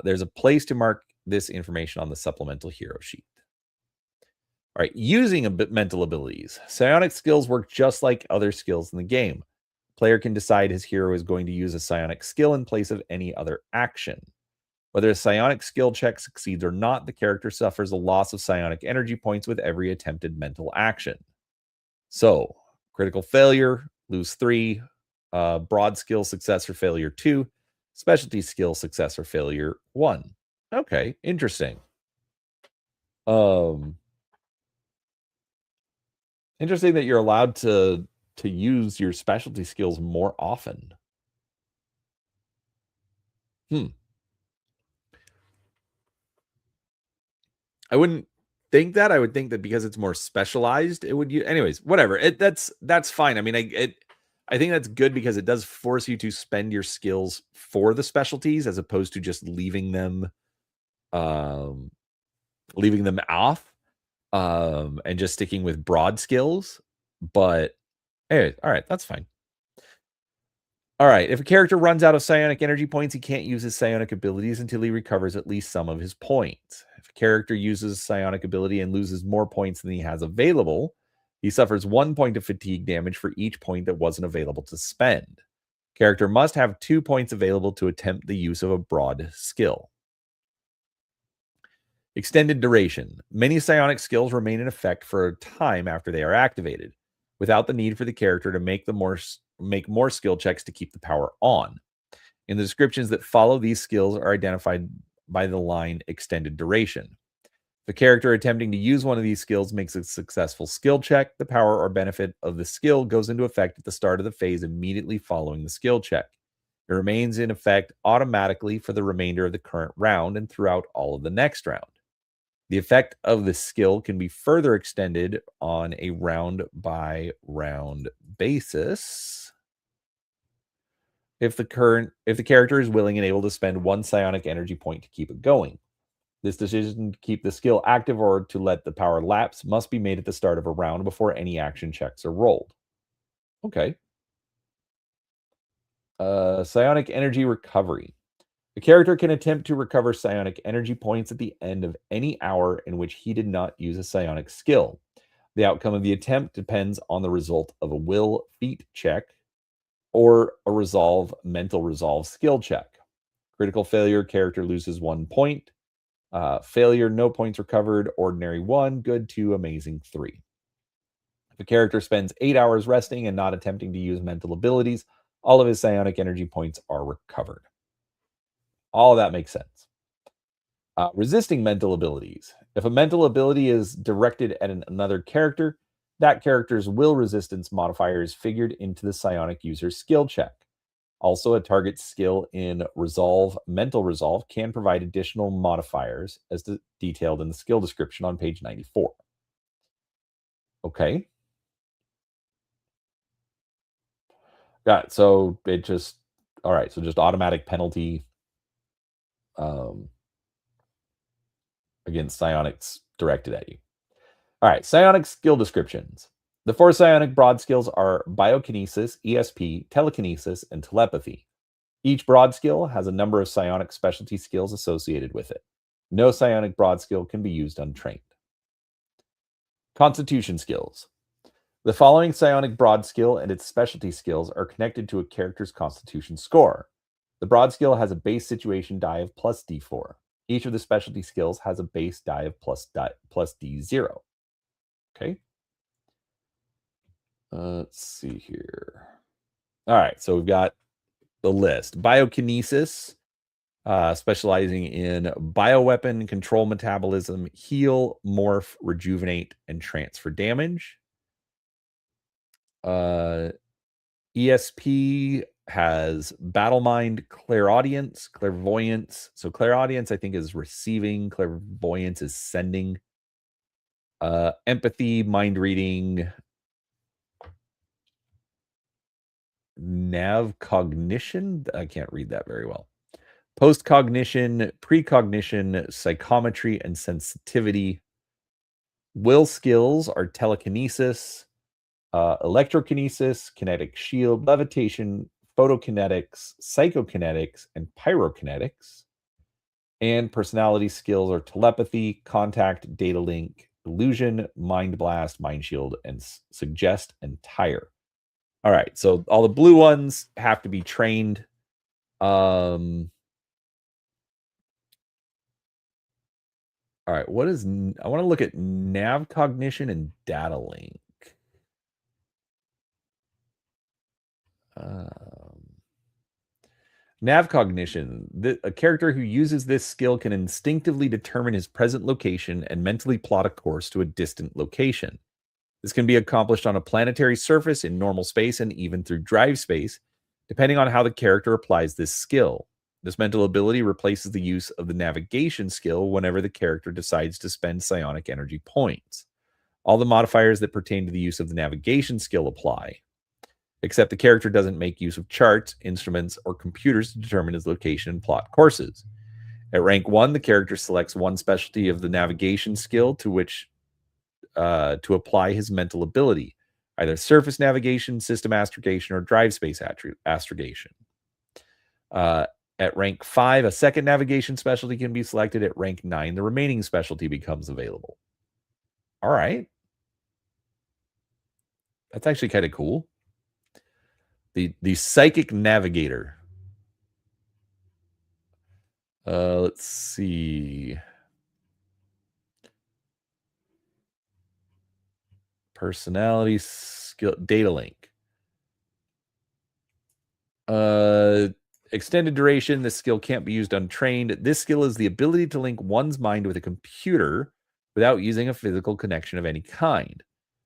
There's a place to mark this information on the supplemental hero sheet. All right, using mental abilities. Psionic skills work just like other skills in the game. Player can decide his hero is going to use a psionic skill in place of any other action. Whether a psionic skill check succeeds or not, the character suffers a loss of psionic energy points with every attempted mental action. So, critical failure, lose 3. Broad skill success or failure 2. Specialty skill success or failure 1. Okay, interesting. Interesting that you're allowed to use your specialty skills more often. I wouldn't think that. I would think that because it's more specialized, it would. Anyways, whatever. That's fine. I mean, I think that's good because it does force you to spend your skills for the specialties as opposed to just leaving them off, and just sticking with broad skills. But anyway, all right, that's fine. All right, if a character runs out of psionic energy points, he can't use his psionic abilities until he recovers at least some of his points. If a character uses a psionic ability and loses more points than he has available, he suffers 1 point of fatigue damage for each point that wasn't available to spend. Character must have 2 points available to attempt the use of a broad skill. Extended duration. Many psionic skills remain in effect for a time after they are activated, without the need for the character to make more skill checks to keep the power on. In the descriptions that follow, these skills are identified by the line extended duration. If a character attempting to use one of these skills makes a successful skill check, the power or benefit of the skill goes into effect at the start of the phase immediately following the skill check. It remains in effect automatically for the remainder of the current round and throughout all of the next round. The effect of the skill can be further extended on a round-by-round basis if the character is willing and able to spend 1 psionic energy point to keep it going. This decision to keep the skill active or to let the power lapse must be made at the start of a round before any action checks are rolled. Okay. Psionic energy recovery. The character can attempt to recover psionic energy points at the end of any hour in which he did not use a psionic skill. The outcome of the attempt depends on the result of a will feat check or a mental resolve skill check. Critical failure, character loses 1 point. Failure, no points recovered. Ordinary 1, good 2, amazing 3. If a character spends 8 hours resting and not attempting to use mental abilities, all of his psionic energy points are recovered. All of that makes sense. Resisting mental abilities. If a mental ability is directed at another character, that character's will resistance modifier is figured into the psionic user's skill check. Also, a target's skill in mental resolve, can provide additional modifiers as detailed in the skill description on page 94. Okay. Got it. So it just, all right. So just automatic penalty against psionics directed at you. All right. Psionic skill descriptions. The 4 psionic broad skills are biokinesis, ESP, telekinesis, and telepathy. Each broad skill has a number of psionic specialty skills associated with it. No psionic broad skill can be used untrained. Constitution skills. The following psionic broad skill and its specialty skills are connected to a character's constitution score. The broad skill has a base situation die of plus D4. Each of the specialty skills has a base die of plus D0. Okay. Let's see here. All right, so we've got the list. Biokinesis, specializing in bioweapon, control metabolism, heal, morph, rejuvenate, and transfer damage. ESP has battle mind, clairaudience, clairvoyance. So clairaudience, I think, is receiving. Clairvoyance is sending. Empathy, mind reading, nav cognition. I can't read that very well. Post-cognition, precognition, psychometry, and sensitivity. Will skills are telekinesis, electrokinesis, kinetic shield, levitation, photokinetics, psychokinetics, and pyrokinetics. And personality skills are telepathy, contact, data link, illusion, mind blast, mind shield, and suggest and tire. All right, so all the blue ones have to be trained. All right, I want to look at nav cognition and data link. Nav cognition. A character who uses this skill can instinctively determine his present location and mentally plot a course to a distant location. This can be accomplished on a planetary surface, in normal space, and even through drive space, depending on how the character applies this skill. This mental ability replaces the use of the navigation skill whenever the character decides to spend psionic energy points. All the modifiers that pertain to the use of the navigation skill apply, except the character doesn't make use of charts, instruments, or computers to determine his location and plot courses. At rank 1, the character selects one specialty of the navigation skill to apply his mental ability, either surface navigation, system astrogation, or drive space astrogation. At rank 5, a second navigation specialty can be selected. At rank 9, the remaining specialty becomes available. All right. That's actually kind of cool. The Psychic Navigator. Let's see. Personality skill, data link. Extended duration. This skill can't be used untrained. This skill is the ability to link one's mind with a computer without using a physical connection of any kind.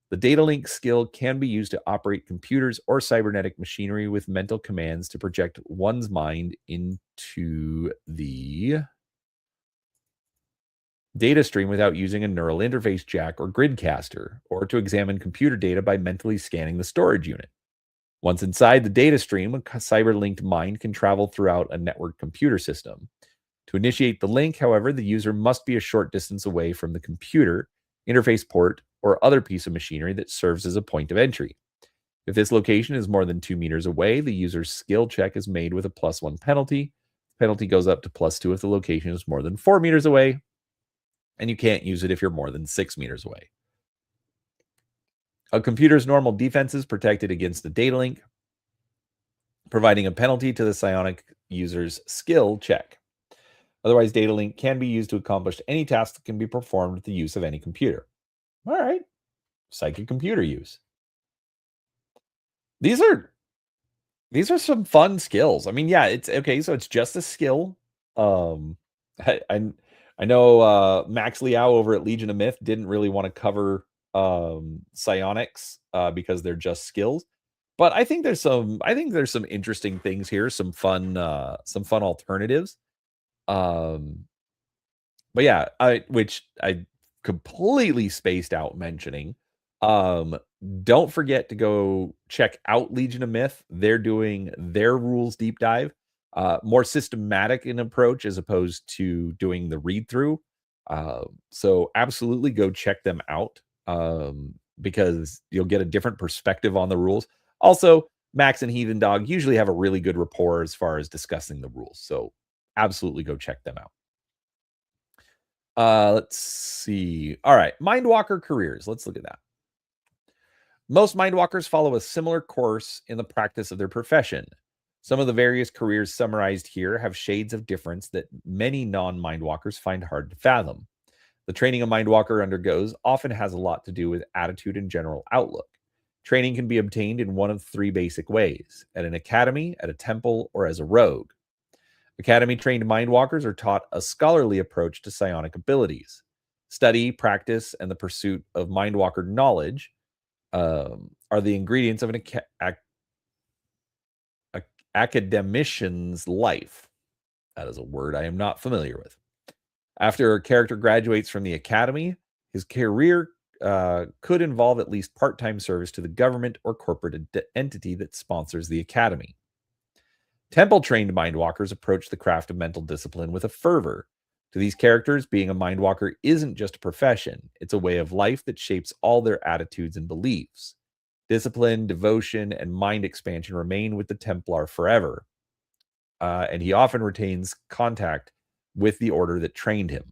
The data link skill can be used to operate computers or cybernetic machinery with mental commands to project one's mind into the data stream without using a neural interface jack or gridcaster, or to examine computer data by mentally scanning the storage unit. Once inside the data stream, a cyber-linked mind can travel throughout a network computer system. To initiate the link, however, the user must be a short distance away from the computer, interface port, or other piece of machinery that serves as a point of entry. If this location is more than 2 meters away, the user's skill check is made with a +1 penalty. The penalty goes up to +2 if the location is more than 4 meters away, and you can't use it if you're more than 6 meters away. A computer's normal defense is protected against a data link, providing a penalty to the psionic user's skill check. Otherwise, data link can be used to accomplish any task that can be performed with the use of any computer. All right. Psychic computer use. These are some fun skills. I mean, yeah, it's okay. So it's just a skill. Um, I I, I know MaxLiao over at Legion of Myth didn't really want to cover psionics because they're just skills. But I think there's some interesting things here, some fun alternatives. Um, but yeah, which I completely spaced out mentioning. Um, don't forget to go check out Legion of Myth. They're doing their rules deep dive, more systematic in approach as opposed to doing the read through. So absolutely go check them out because you'll get a different perspective on the rules. Also, Max and HeathenDog usually have a really good rapport as far as discussing the rules. So absolutely go check them out. Let's see. All right, Mindwalker careers. Let's look at that. Most Mindwalkers follow a similar course in the practice of their profession. Some of the various careers summarized here have shades of difference that many non-Mindwalkers find hard to fathom. The training a Mindwalker undergoes often has a lot to do with attitude and general outlook. Training can be obtained in one of three basic ways: at an academy, at a temple, or as a rogue. Academy trained Mindwalkers are taught a scholarly approach to psionic abilities. Study, practice, and the pursuit of Mindwalker knowledge are the ingredients of an academician's life. That is a word I am not familiar with. After a character graduates from the academy, his career could involve at least part-time service to the government or corporate entity that sponsors the academy. Temple-trained Mindwalkers approach the craft of mental discipline with a fervor. To these characters, being a Mindwalker isn't just a profession, it's a way of life that shapes all their attitudes and beliefs. Discipline, devotion, and mind expansion remain with the Templar forever, and he often retains contact with the order that trained him.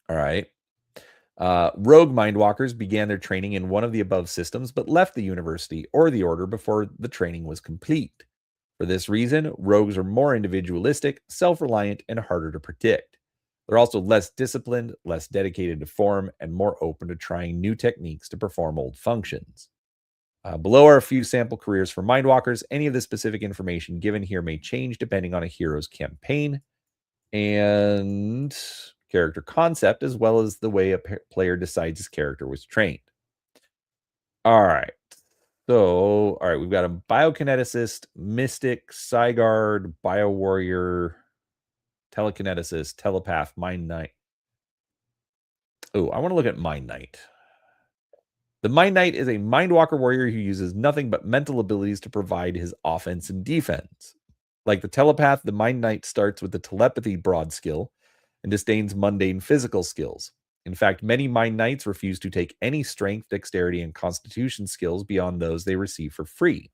All right. Rogue Mindwalkers began their training in one of the above systems, but left the university or the order before the training was complete. For this reason, rogues are more individualistic, self-reliant, and harder to predict. They're also less disciplined, less dedicated to form, and more open to trying new techniques to perform old functions. Below are a few sample careers for Mindwalkers. Any of the specific information given here may change depending on a hero's campaign and character concept, as well as the way a player decides his character was trained. All right. So, all right, we've got a biokineticist, mystic, Psyguard, biowarrior, telekineticist, telepath, mind knight. Oh, I want to look at mind knight. The Mind Knight is a Mindwalker warrior who uses nothing but mental abilities to provide his offense and defense. Like the telepath, the Mind Knight starts with the telepathy broad skill and disdains mundane physical skills. In fact, many Mind Knights refuse to take any strength, dexterity, and constitution skills beyond those they receive for free.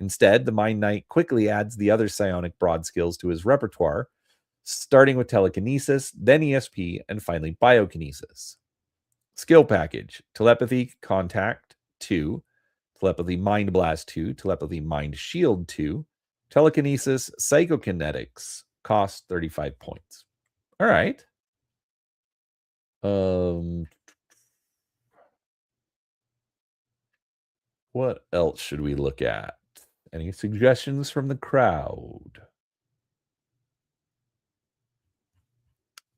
Instead, the Mind Knight quickly adds the other psionic broad skills to his repertoire, starting with telekinesis, then ESP, and finally biokinesis. Skill package: telepathy contact 2, telepathy mind blast 2, telepathy mind shield 2, telekinesis psychokinetics, cost 35 points. All right. What else should we look at? Any suggestions from the crowd?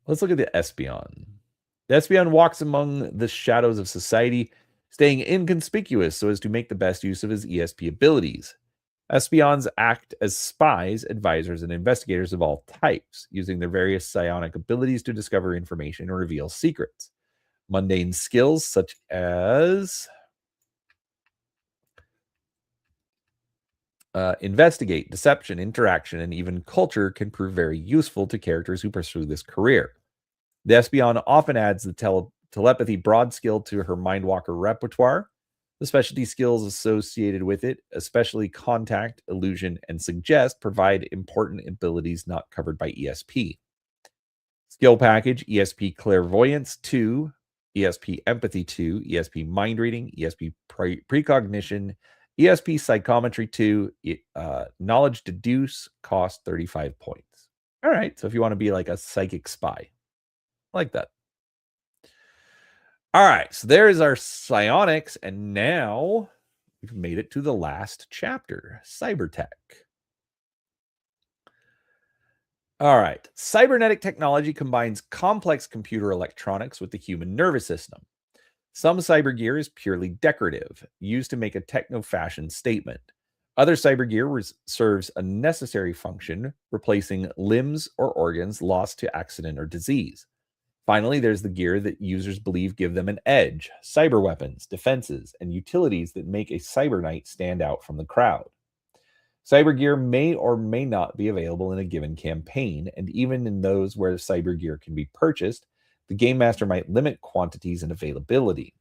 Let's look at the Espion. The Espion walks among the shadows of society, staying inconspicuous so as to make the best use of his ESP abilities. Espions act as spies, advisors, and investigators of all types, using their various psionic abilities to discover information and reveal secrets. Mundane skills such as investigate, deception, interaction, and even culture can prove very useful to characters who pursue this career. The Espion often adds the telepathy broad skill to her Mindwalker repertoire. The specialty skills associated with it, especially contact, illusion, and suggest, provide important abilities not covered by ESP. Skill package: ESP clairvoyance 2, ESP empathy 2, ESP mind reading, ESP precognition, ESP psychometry 2, knowledge deduce, cost 35 points. All right. So if you want to be like a psychic spy, like that. All right. So there's our psionics. And now we've made it to the last chapter, cybertech. All right. Cybernetic technology combines complex computer electronics with the human nervous system. Some cyber gear is purely decorative, used to make a techno fashion statement. Other cyber gear serves a necessary function, replacing limbs or organs lost to accident or disease. Finally, there's the gear that users believe give them an edge, cyber weapons, defenses, and utilities that make a cyber knight stand out from the crowd. Cyber gear may or may not be available in a given campaign, and even in those where cyber gear can be purchased, the game master might limit quantities and availability.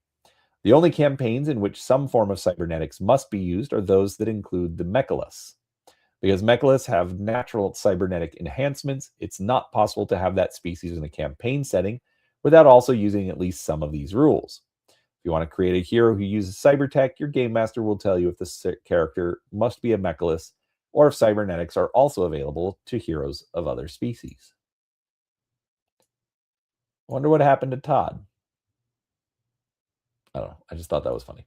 The only campaigns in which some form of cybernetics must be used are those that include the mechaliths. Because mechaliths have natural cybernetic enhancements, it's not possible to have that species in a campaign setting without also using at least some of these rules. If you want to create a hero who uses cybertech, your game master will tell you if the character must be a mechalith or if cybernetics are also available to heroes of other species. Wonder what happened to Todd. I don't know. I just thought that was funny.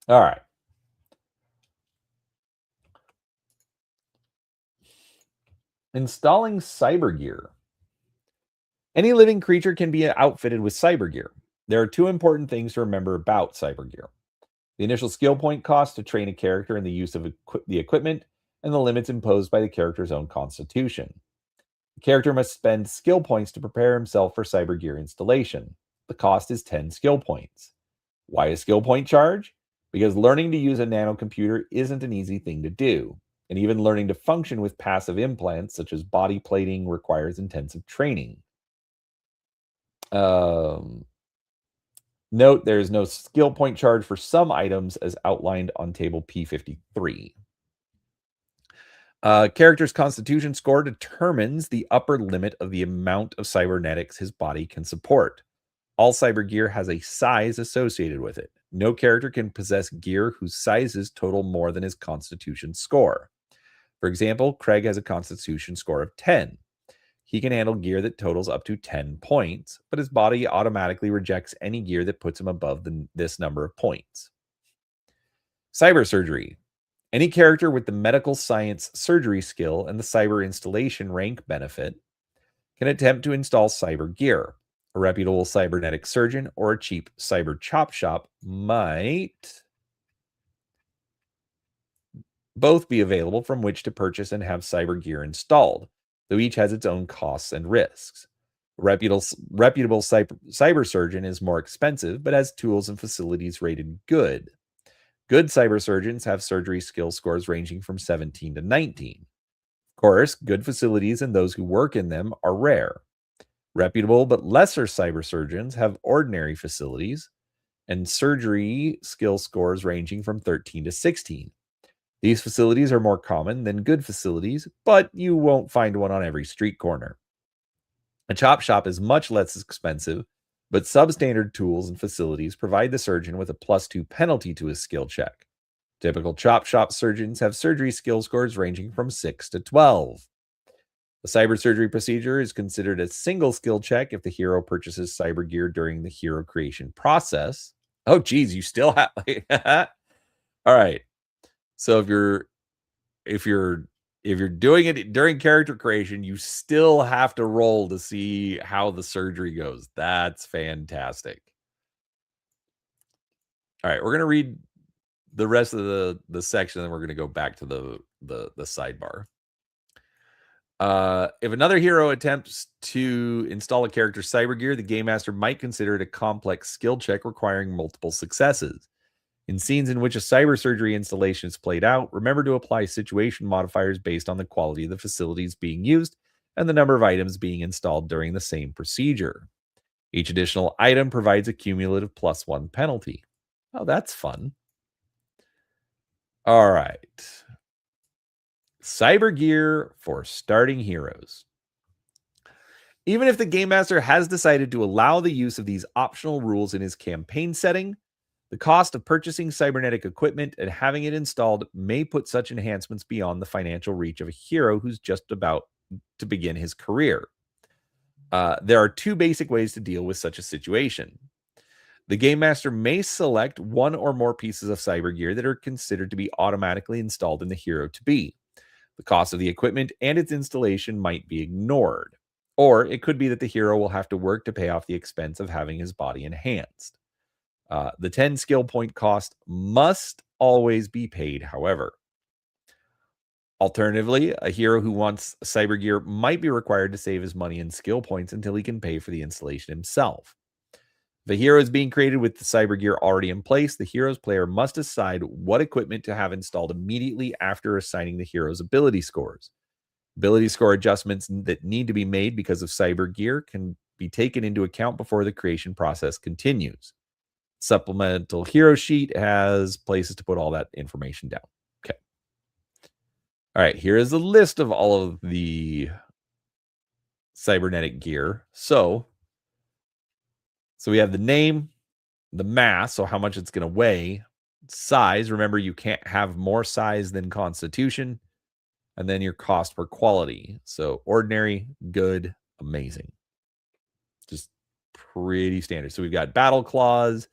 All right. Installing cyber gear. Any living creature can be outfitted with cyber gear. There are two important things to remember about cyber gear: the initial skill point cost to train a character in the use of the equipment, and the limits imposed by the character's own constitution. The character must spend skill points to prepare himself for cyber gear installation. The cost is 10 skill points. Why a skill point charge? Because learning to use a nanocomputer isn't an easy thing to do. And even learning to function with passive implants, such as body plating, requires intensive training. Um, Note there is no skill point charge for some items as outlined on table P53. Character's constitution score determines the upper limit of the amount of cybernetics his body can support. All cyber gear has a size associated with it. No character can possess gear whose sizes total more than his constitution score. For example, Craig has a constitution score of 10. He can handle gear that totals up to 10 points, but his body automatically rejects any gear that puts him above this number of points. Cyber surgery. Any character with the medical science surgery skill and the cyber installation rank benefit can attempt to install cyber gear. A reputable cybernetic surgeon or a cheap cyber chop shop might both be available from which to purchase and have cyber gear installed, though each has its own costs and risks. A reputable cyber surgeon is more expensive, but has tools and facilities rated good. Good cyber surgeons have surgery skill scores ranging from 17 to 19. Of course, good facilities and those who work in them are rare. Reputable but lesser cyber surgeons have ordinary facilities and surgery skill scores ranging from 13 to 16. These facilities are more common than good facilities, but you won't find one on every street corner. A chop shop is much less expensive, but substandard tools and facilities provide the surgeon with a +2 penalty to his skill check. Typical chop shop surgeons have surgery skill scores ranging from 6 to 12. The cyber surgery procedure is considered a single skill check if the hero purchases cyber gear during the hero creation process. Oh, geez, you still have. All right. So if you're doing it during character creation, you still have to roll to see how the surgery goes. That's fantastic. All right, we're gonna read the rest of the section, and we're gonna go back to the sidebar. If another hero attempts to install a character's cyber gear, the game master might consider it a complex skill check requiring multiple successes. In scenes in which a cyber surgery installation is played out, remember to apply situation modifiers based on the quality of the facilities being used and the number of items being installed during the same procedure. Each additional item provides a cumulative +1 penalty. Oh, that's fun. All right. Cyber gear for starting heroes. Even if the game master has decided to allow the use of these optional rules in his campaign setting, the cost of purchasing cybernetic equipment and having it installed may put such enhancements beyond the financial reach of a hero who's just to begin his career. There are two basic ways to deal with such a situation. The Game Master may select one or more pieces of cyber gear that are considered to be automatically installed in the hero to be. The cost of the equipment and its installation might be ignored. Or it could be that the hero will have to work to pay off the expense of having his body enhanced. The 10 skill point cost must always be paid, however. Alternatively, a hero who wants cyber gear might be required to save his money and skill points until he can pay for the installation himself. If a hero is being created with the cyber gear already in place, the hero's player must decide what equipment to have installed immediately after assigning the hero's ability scores. Ability score adjustments that need to be made because of cyber gear can be taken into account before the creation process continues. Supplemental hero sheet has places to put all that information down. Okay. All right, here is a list of all of the cybernetic gear. So we have the name, the mass, so how much it's going to weigh, size. Remember, you can't have more size than Constitution. And then your cost per quality. So ordinary, good, amazing. Just pretty standard. So we've got battle claws,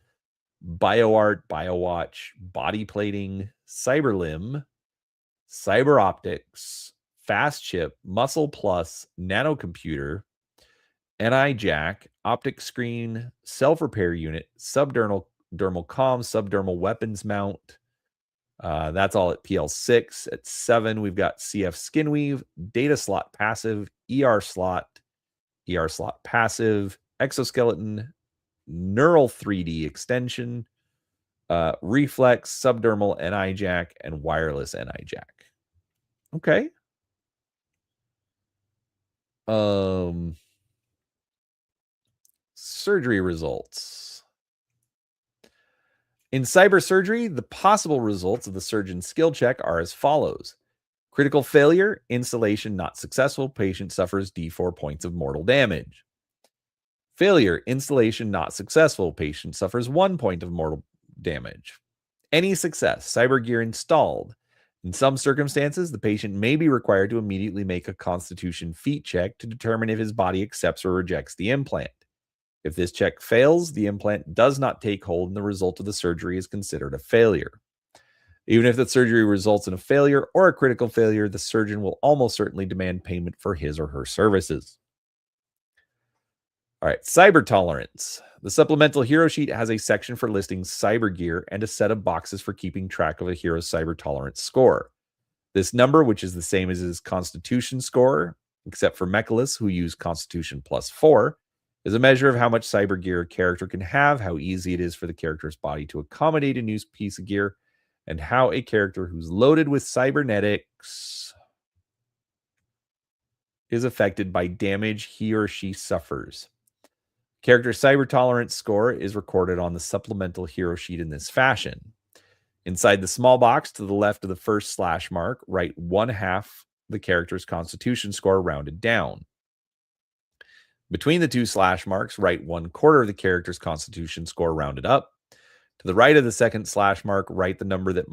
BioArt, BioWatch, body plating, cyber limb, cyber optics, fast chip, muscle plus, nanocomputer, NI jack, optic screen, self-repair unit, subdermal comm, subdermal weapons mount. That's all at PL6. At 7, we've got CF skinweave, data slot passive, ER slot passive, exoskeleton, neural 3D extension, reflex, subdermal NI jack, and wireless NI jack. Okay. Surgery results. In cyber surgery, the possible results of the surgeon's skill check are as follows. Critical failure, installation not successful, patient suffers D4 points of mortal damage. Failure, installation not successful, patient suffers 1 point of mortal damage. Any success, cyber gear installed. In some circumstances, the patient may be required to immediately make a Constitution feat check to determine if his body accepts or rejects the implant. If this check fails, the implant does not take hold and the result of the surgery is considered a failure. Even if the surgery results in a failure or a critical failure, the surgeon will almost certainly demand payment for his or her services. All right, cyber tolerance. The supplemental hero sheet has a section for listing cyber gear and a set of boxes for keeping track of a hero's cyber tolerance score. This number, which is the same as his Constitution score, except for Mechalus, who use Constitution +4, is a measure of how much cyber gear a character can have, how easy it is for the character's body to accommodate a new piece of gear, and how a character who's loaded with cybernetics is affected by damage he or she suffers. Character cyber tolerance score is recorded on the supplemental hero sheet in this fashion. Inside the small box to the left of the first slash mark, write 1/2 the character's Constitution score rounded down. Between the two slash marks, write 1/4 of the character's Constitution score rounded up. To the right of the second slash mark, write the number that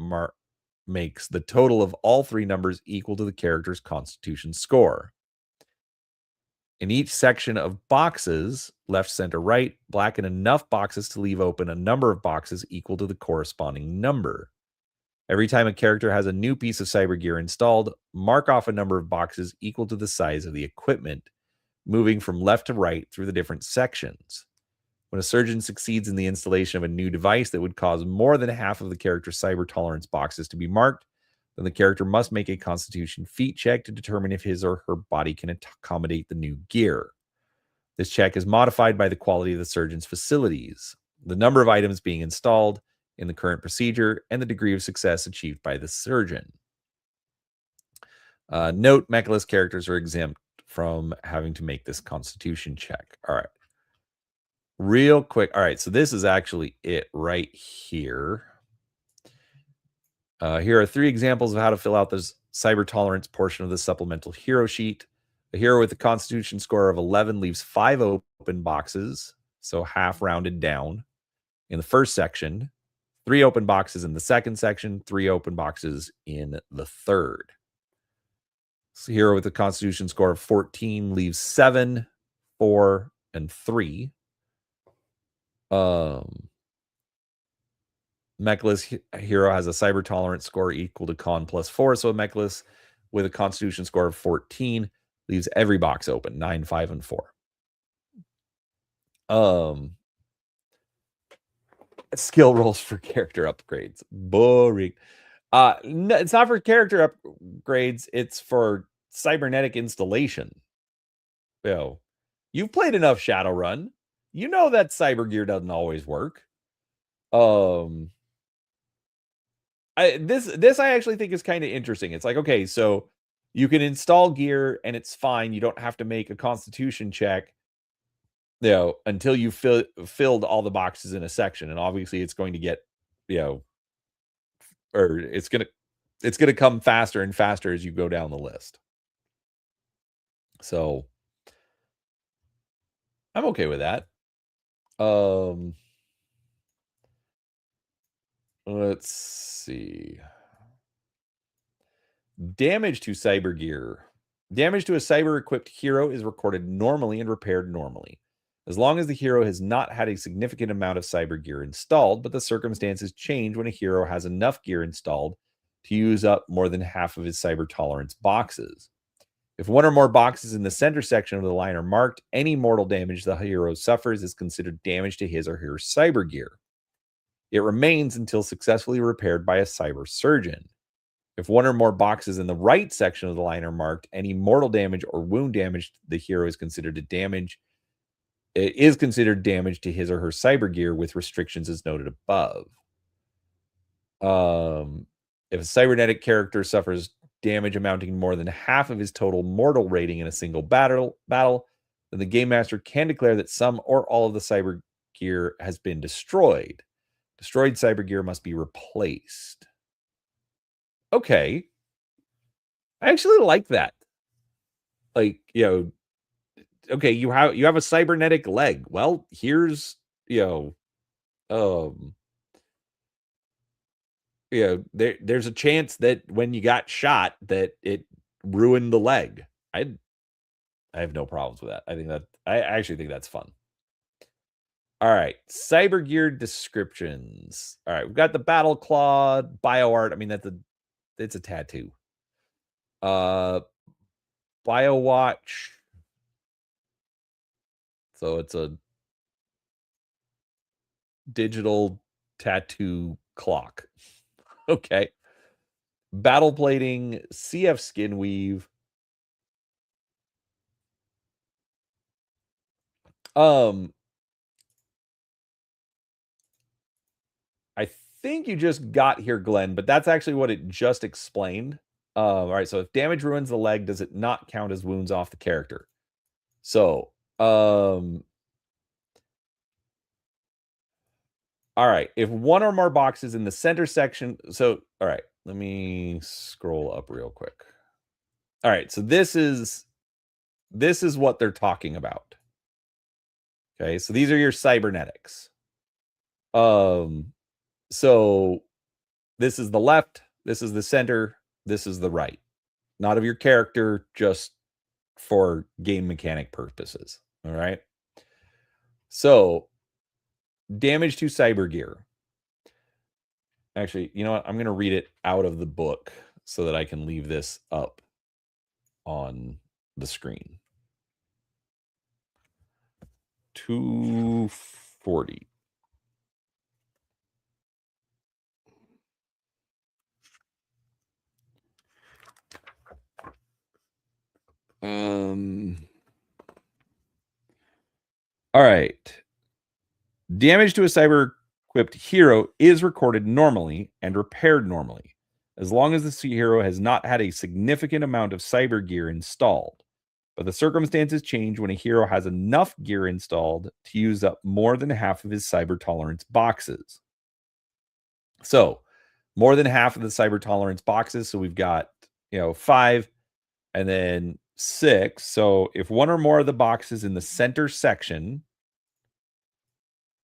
makes the total of all three numbers equal to the character's Constitution score. In each section of boxes, left, center, right, blacken enough boxes to leave open a number of boxes equal to the corresponding number. Every time a character has a new piece of cyber gear installed, mark off a number of boxes equal to the size of the equipment, moving from left to right through the different sections. When a surgeon succeeds in the installation of a new device that would cause more than half of the character's cyber tolerance boxes to be marked, then the character must make a Constitution feat check to determine if his or her body can accommodate the new gear. This check is modified by the quality of the surgeon's facilities, the number of items being installed in the current procedure, and the degree of success achieved by the surgeon. Note, Mechalus characters are exempt from having to make this Constitution check. All right. Real quick. All right. So this is actually it right here. Here are 3 examples of how to fill out this cyber tolerance portion of the supplemental hero sheet. A hero with a Constitution score of 11 leaves 5 open boxes, so half rounded down in the first section, 3 open boxes in the second section, 3 open boxes in the third. So hero with a constitution score of 14 leaves 7, 4, and 3. Mechless hero has a cyber tolerance score equal to con +4. So Mechless with a constitution score of 14 leaves every box open, 9, 5, and 4. Skill rolls for character upgrades. Boring. No, it's not for character upgrades. It's for cybernetic installation. You've played enough Shadowrun. You know that cyber gear doesn't always work. This I actually think is kind of interesting. It's like, okay, so you can install gear and it's fine. You don't have to make a constitution check, until you filled all the boxes in a section. And obviously it's going to get, or it's going to come faster and faster as you go down the list. So I'm okay with that. Let's see. Damage to cyber gear. Damage to a cyber-equipped hero is recorded normally and repaired normally, as long as the hero has not had a significant amount of cyber gear installed, but the circumstances change when a hero has enough gear installed to use up more than half of his cyber tolerance boxes. If one or more boxes in the center section of the line are marked, any mortal damage the hero suffers is considered damage to his or her cyber gear. It remains until successfully repaired by a cyber surgeon. If one or more boxes in the right section of the line are marked, any mortal damage or wound damage the hero is considered damage. It is considered damage to his or her cyber gear with restrictions as noted above. If a cybernetic character suffers damage amounting to more than half of his total mortal rating in a single battle, then the game master can declare that some or all of the cyber gear has been destroyed. Destroyed cyber gear must be replaced. Okay. I actually like that. Like, okay, you have a cybernetic leg. Well, here's, there's a chance that when you got shot that it ruined the leg. I have no problems with that. I actually think that's fun. All right, cyber gear descriptions. All right, we've got the battle claw, bio art. I mean, it's a tattoo. Bio watch. So it's a digital tattoo clock. Okay. Battle plating, CF skin weave. I think you just got here, Glenn, but that's actually what it just explained. All right, so if damage ruins the leg, does it not count as wounds off the character? So, all right, if one or more boxes in the center section, so, all right, let me scroll up real quick. All right, so this is what they're talking about. Okay, so these are your cybernetics. So this is the left, this is the center, this is the right. Not of your character, just for game mechanic purposes. All right. So damage to cyber gear. Actually, you know what? I'm going to read it out of the book so that I can leave this up on the screen. 240. All right. Damage to a cyber-equipped hero is recorded normally and repaired normally, as long as the hero has not had a significant amount of cyber gear installed. But the circumstances change when a hero has enough gear installed to use up more than half of his cyber tolerance boxes. So, more than half of the cyber tolerance boxes. So we've got, 5 and then 6. So if one or more of the boxes in the center section,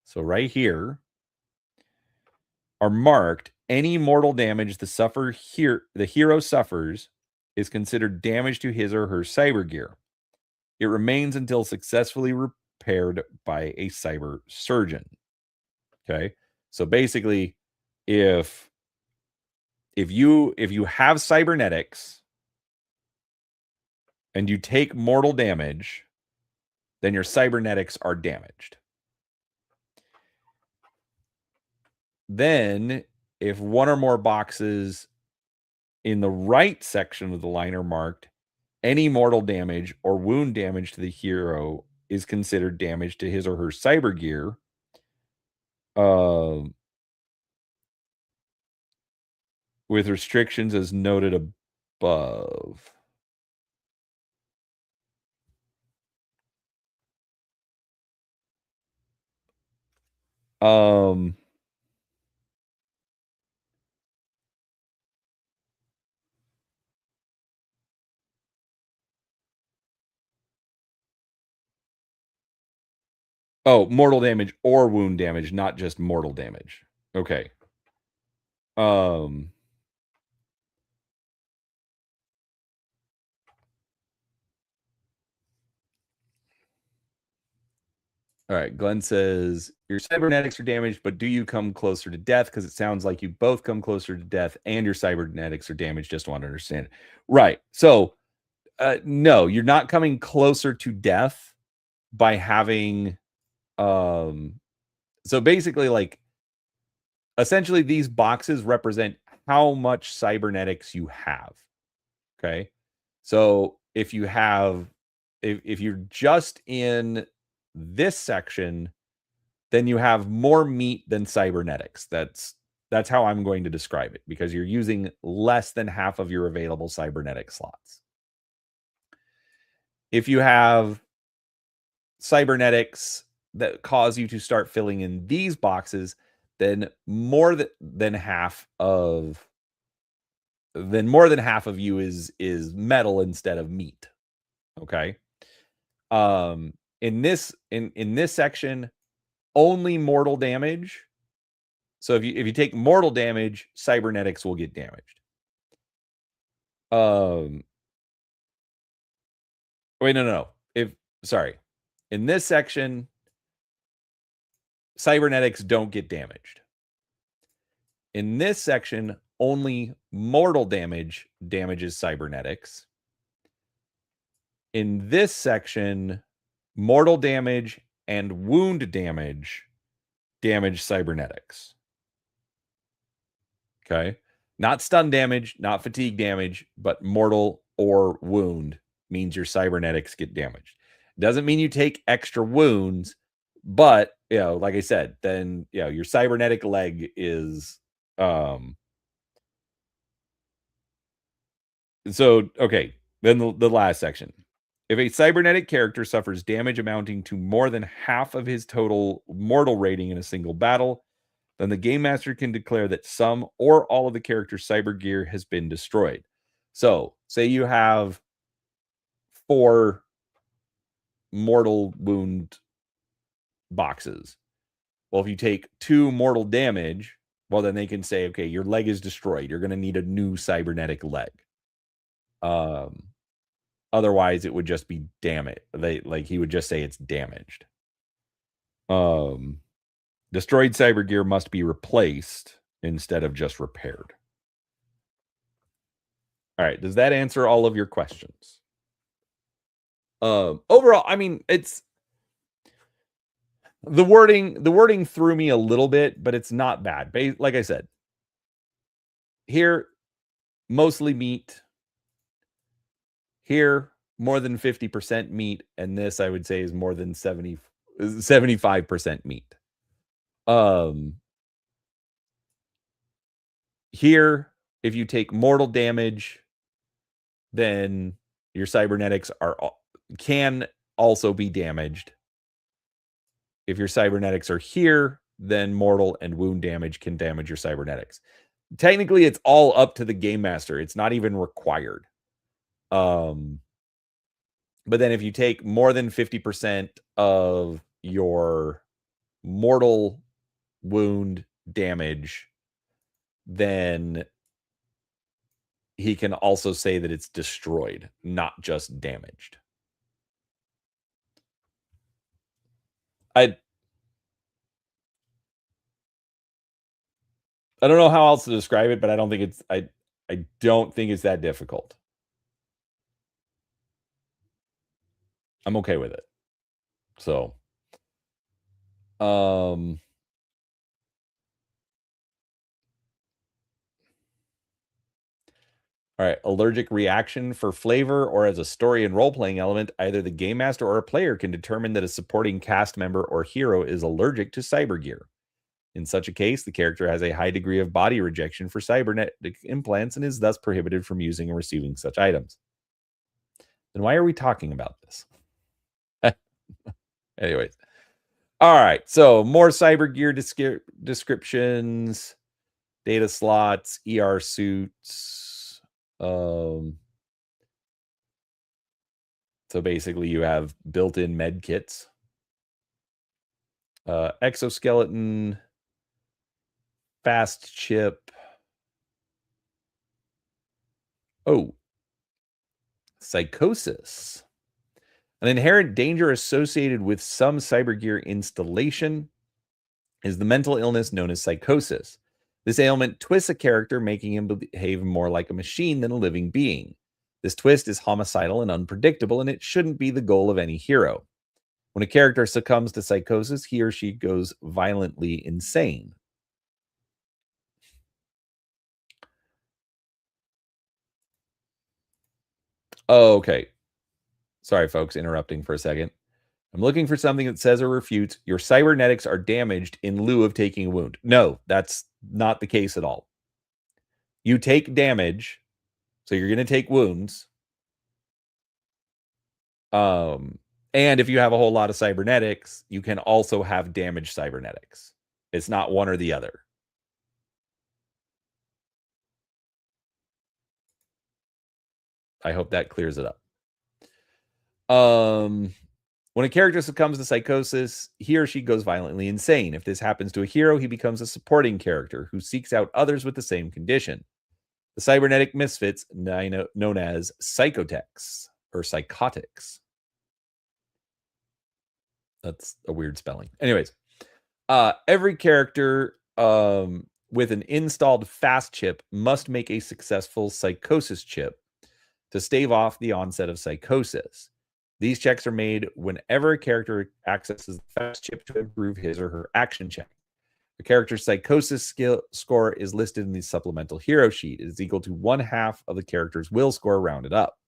so right here, are marked, any mortal damage the hero suffers is considered damage to his or her cyber gear. It remains until successfully repaired by a cyber surgeon. Okay. So basically, if you have cybernetics and you take mortal damage, then your cybernetics are damaged. Then, if one or more boxes in the right section of the line are marked, any mortal damage or wound damage to the hero is considered damage to his or her cyber gear. With restrictions as noted above. Oh, mortal damage or wound damage, not just mortal damage. Okay. All right. Glenn says, your cybernetics are damaged, but do you come closer to death? Because it sounds like you both come closer to death and your cybernetics are damaged. Just want to understand it. Right. So, no, you're not coming closer to death by having. So basically, like, essentially, these boxes represent how much cybernetics you have. Okay. So if you have, if you're just in this section, then you have more meat than cybernetics. That's how I'm going to describe it, because you're using less than half of your available cybernetic slots. If you have cybernetics that cause you to start filling in these boxes, then more than half of you is metal instead of meat. Okay. In this section, only mortal damage. So if you take mortal damage, cybernetics will get damaged. Wait, no. In this section, cybernetics don't get damaged. In this section, only mortal damage damages cybernetics. In this section, mortal damage and wound damage damage cybernetics. Okay. Not stun damage, not fatigue damage, but mortal or wound means your cybernetics get damaged. Doesn't mean you take extra wounds, but like I said, then your cybernetic leg is so okay. Then the last section. If a cybernetic character suffers damage amounting to more than half of his total mortal rating in a single battle, then the game master can declare that some or all of the character's cyber gear has been destroyed. So, say you have 4 mortal wound boxes. Well, if you take 2 mortal damage, well, then they can say, okay, your leg is destroyed. You're going to need a new cybernetic leg. Otherwise, it would just be damaged. He would just say it's damaged. Destroyed cyber gear must be replaced instead of just repaired. All right. Does that answer all of your questions? Overall, I mean, it's the wording threw me a little bit, but it's not bad. Like I said, here, mostly meat. Here, more than 50% meat. And this, I would say, is more than 75% meat. Here, if you take mortal damage, then your cybernetics can also be damaged. If your cybernetics are here, then mortal and wound damage can damage your cybernetics. Technically, it's all up to the game master. It's not even required. But then if you take more than 50% of your mortal wound damage, then he can also say that it's destroyed, not just damaged. I don't know how else to describe it, but I don't think it's I don't think it's that difficult. I'm okay with it. So, all right, allergic reaction for flavor or as a story and role-playing element, either the game master or a player can determine that a supporting cast member or hero is allergic to cybergear. In such a case, the character has a high degree of body rejection for cybernetic implants and is thus prohibited from using or receiving such items. Then why are we talking about this? Anyways. All right. So more cybergear descriptions, data slots, ER suits. So basically you have built-in med kits. Exoskeleton, fast chip. Oh, psychosis. An inherent danger associated with some cybergear installation is the mental illness known as psychosis. This ailment twists a character, making him behave more like a machine than a living being. This twist is homicidal and unpredictable, and it shouldn't be the goal of any hero. When a character succumbs to psychosis, he or she goes violently insane. Oh, okay. Sorry, folks, interrupting for a second. I'm looking for something that says or refutes your cybernetics are damaged in lieu of taking a wound. No, that's not the case at all. You take damage, so you're going to take wounds. And if you have a whole lot of cybernetics, you can also have damaged cybernetics. It's not one or the other. I hope that clears it up. When a character succumbs to psychosis, he or she goes violently insane. If this happens to a hero, he becomes a supporting character who seeks out others with the same condition. The cybernetic misfits, known as psychotics or psychotics. That's a weird spelling. Anyways, every character with an installed fast chip must make a successful psychosis chip to stave off the onset of psychosis. These checks are made whenever a character accesses the fast chip to improve his or her action check. The character's psychosis skill score is listed in the supplemental hero sheet. It is equal to 1/2 of the character's will score rounded up.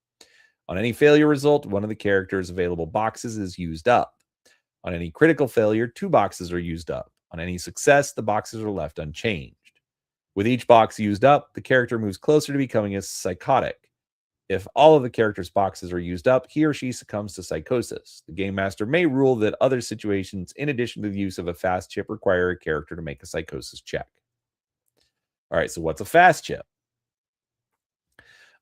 On any failure result, one of the character's available boxes is used up. On any critical failure, 2 boxes are used up. On any success, the boxes are left unchanged. With each box used up, the character moves closer to becoming a psychotic. If all of the character's boxes are used up, he or she succumbs to psychosis. The game master may rule that other situations, in addition to the use of a fast chip, require a character to make a psychosis check. All right, so what's a fast chip?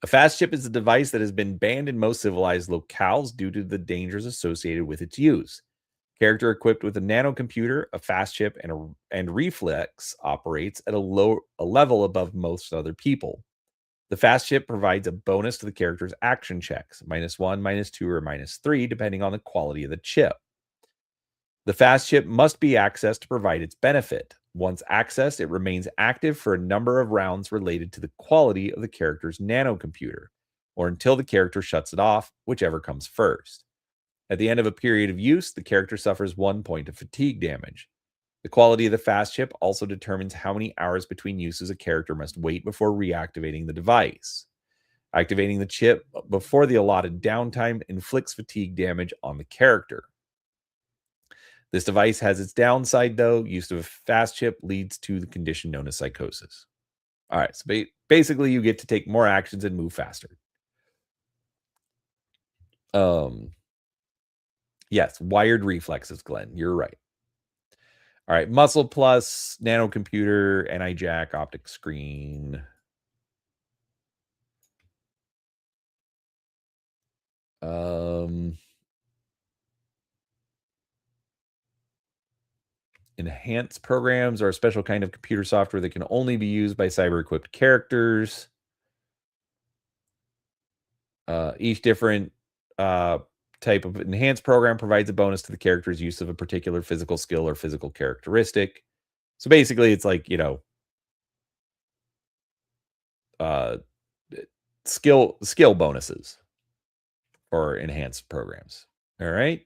A fast chip is a device that has been banned in most civilized locales due to the dangers associated with its use. Character equipped with a nanocomputer, a fast chip, and reflex operates at a level above most other people. The fast chip provides a bonus to the character's action checks, -1, -2, or -3, depending on the quality of the chip. The fast chip must be accessed to provide its benefit. Once accessed, it remains active for a number of rounds related to the quality of the character's nanocomputer, or until the character shuts it off, whichever comes first. At the end of a period of use, the character suffers 1 point of fatigue damage. The quality of the fast chip also determines how many hours between uses a character must wait before reactivating the device. Activating the chip before the allotted downtime inflicts fatigue damage on the character. This device has its downside, though. Use of a fast chip leads to the condition known as psychosis. All right, so basically you get to take more actions and move faster. Yes, wired reflexes, Glenn. You're right. All right, muscle plus, nanocomputer, NI jack, optic screen. Enhanced programs are a special kind of computer software that can only be used by cyber-equipped characters. Each different type of enhanced program provides a bonus to the character's use of a particular physical skill or physical characteristic. So basically, it's like, uh, skill bonuses for enhanced programs. All right.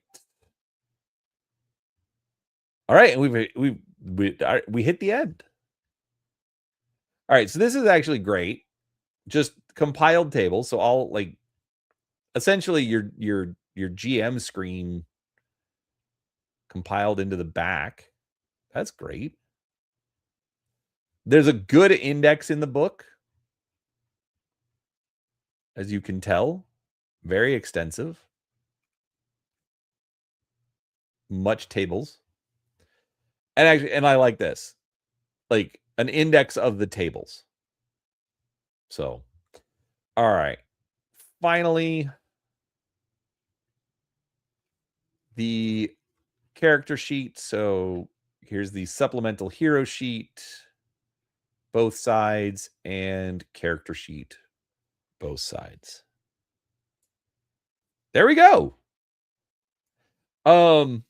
All right, and we hit the end. All right, so this is actually great. Just compiled tables. So all like essentially your GM screen compiled into the back. That's great. There's a good index in the book, as you can tell. Very extensive. Much tables. And I like this. Like an index of the tables. So, all right. Finally, the character sheet. So here's the supplemental hero sheet, both sides, and character sheet, both sides. There we go. All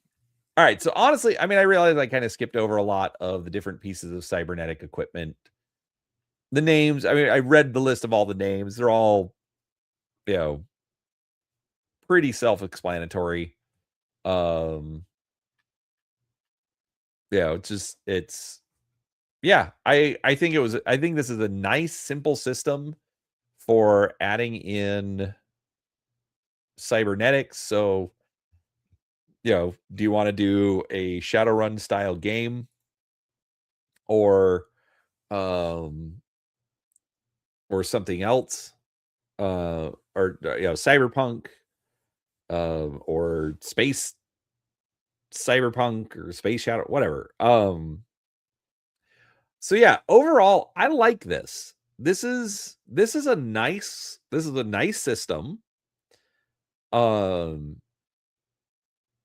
right. So honestly, I mean, I realized I kind of skipped over a lot of the different pieces of cybernetic equipment. The names, I mean, I read the list of all the names. They're all, pretty self-explanatory. I think this is a nice, simple system for adding in cybernetics. So, do you want to do a Shadowrun style game or something else? Or cyberpunk, or space cyberpunk or space shadow, whatever. So yeah, overall, I like this. This is a nice system.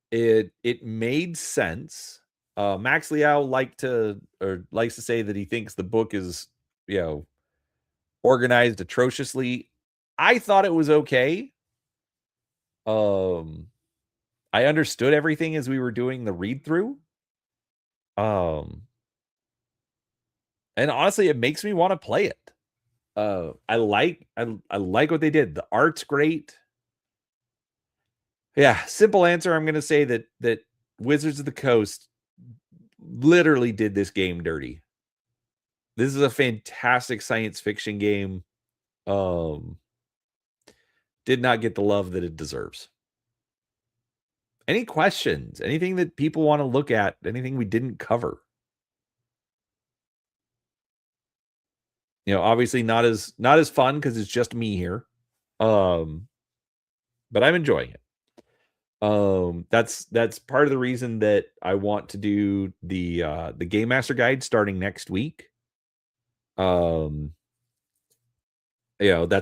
It made sense. MaxLiao likes to say that he thinks the book is, organized atrociously. I thought it was okay. I understood everything as we were doing the read through. And honestly, it makes me want to play it. I like what they did. The art's great. Yeah, simple answer. I'm going to say that Wizards of the Coast literally did this game dirty. This is a fantastic science fiction game. Did not get the love that it deserves. Any questions? Anything that people want to look at? Anything we didn't cover? Obviously not as fun because it's just me here. But I'm enjoying it. That's part of the reason that I want to do the Game Master Guide starting next week. That's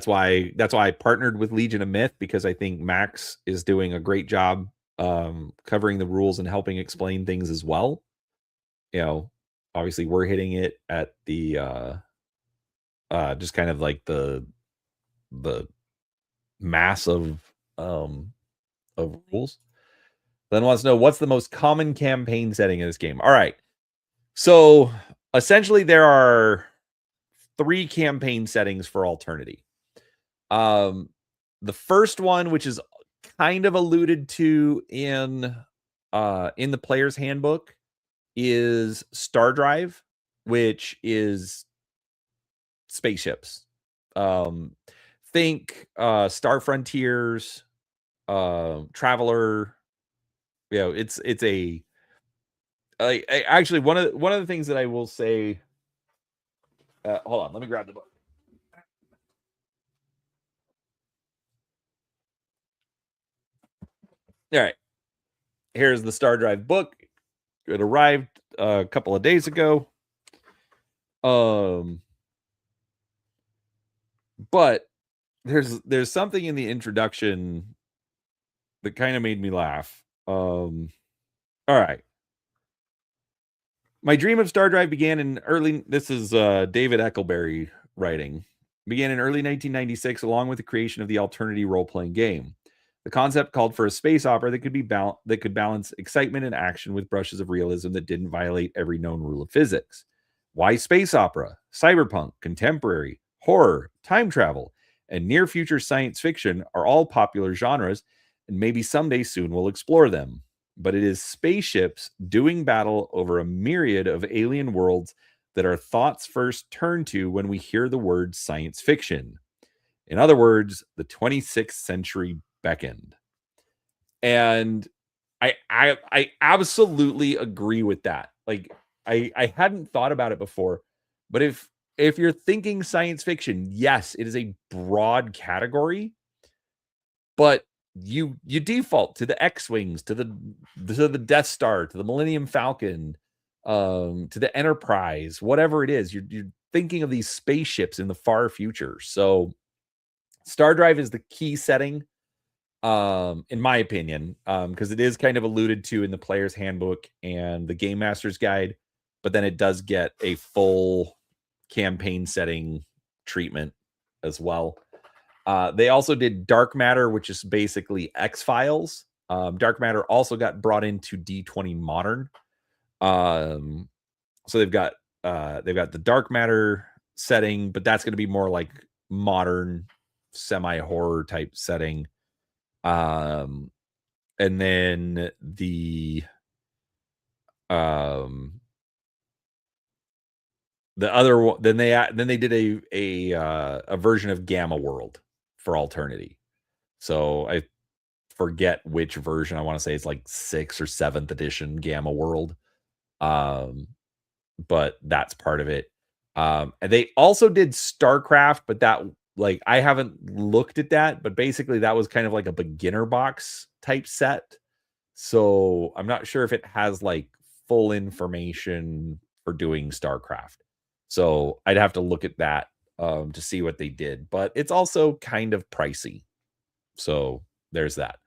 why I partnered with Legion of Myth, because I think Max is doing a great job covering the rules and helping explain things as well. Obviously we're hitting it at the just kind of like the mass of rules. Then wants to know, what's the most common campaign setting in this game? All right. So essentially there are 3 campaign settings for Alternity. The first one, which is kind of alluded to in the player's handbook, is Star Drive, which is spaceships. Think Star Frontiers, Traveler. It's a actually one of the things that I will say. Hold on, let me grab the book. All right, here's the Star Drive book. It arrived a couple of days ago. But there's something in the introduction that kind of made me laugh. All right. My dream of Star Drive began in early. This is David Eckelberry writing. began in early 1996 along with the creation of the Alternity role-playing game. The concept called for a space opera that could balance excitement and action with brushes of realism that didn't violate every known rule of physics. Why space opera, cyberpunk, contemporary, horror, time travel, and near-future science fiction are all popular genres, and maybe someday soon we'll explore them. But it is spaceships doing battle over a myriad of alien worlds that our thoughts first turn to when we hear the word science fiction. In other words, the 26th century beckoned. And I absolutely agree with that. Like I hadn't thought about it before, but if you're thinking science fiction, yes, it is a broad category, but you default to the X-Wings, to the Death Star, to the Millennium Falcon, to the Enterprise, whatever it is. You're thinking of these spaceships in the far future. So Star Drive is the key setting, in my opinion, because it is kind of alluded to in the player's handbook and the game master's guide, but then it does get a full campaign setting treatment as well. They also did Dark Matter, which is basically X-Files. Dark Matter also got brought into D20 Modern. So they've got the Dark Matter setting, but that's going to be more like modern semi-horror type setting. And then the other one, then they did a version of Gamma World for Alternity. So I forget which version. I want to say it's like 6th or 7th edition Gamma World. But that's part of it. And they also did StarCraft, but that, like, I haven't looked at that, but basically that was kind of like a beginner box type set. So I'm not sure if it has like full information for doing StarCraft. So I'd have to look at that to see what they did, but it's also kind of pricey. So there's that.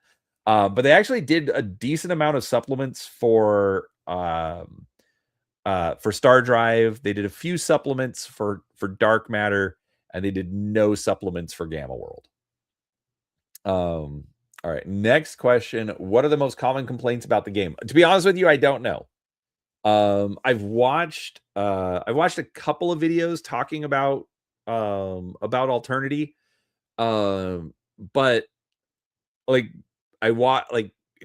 But they actually did a decent amount of supplements for Star Drive. They did a few supplements for Dark Matter, and they did no supplements for Gamma World. All right, next question. What are the most common complaints about the game? To be honest with you, I don't know. I've watched a couple of videos talking about Alternity. But like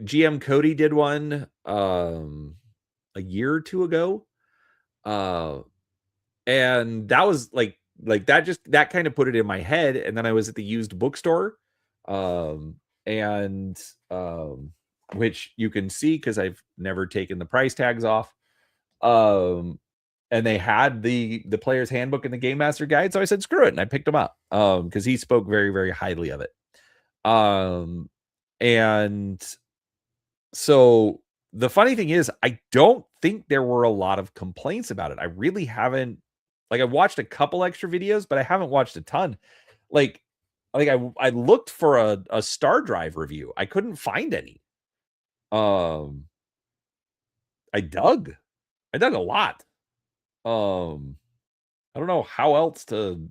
GM Cody did one a year or two ago. And that was like that kind of put it in my head. And then I was at the used bookstore, which you can see because I've never taken the price tags off. And they had the player's handbook and the game master guide. So I said, screw it. And I picked them up because he spoke very, very highly of it. And so the funny thing is, I don't think there were a lot of complaints about it. I really haven't. Like, I watched a couple extra videos, but I haven't watched a ton. I looked for a Star Drive review. I couldn't find any. I dug a lot. I don't know how else to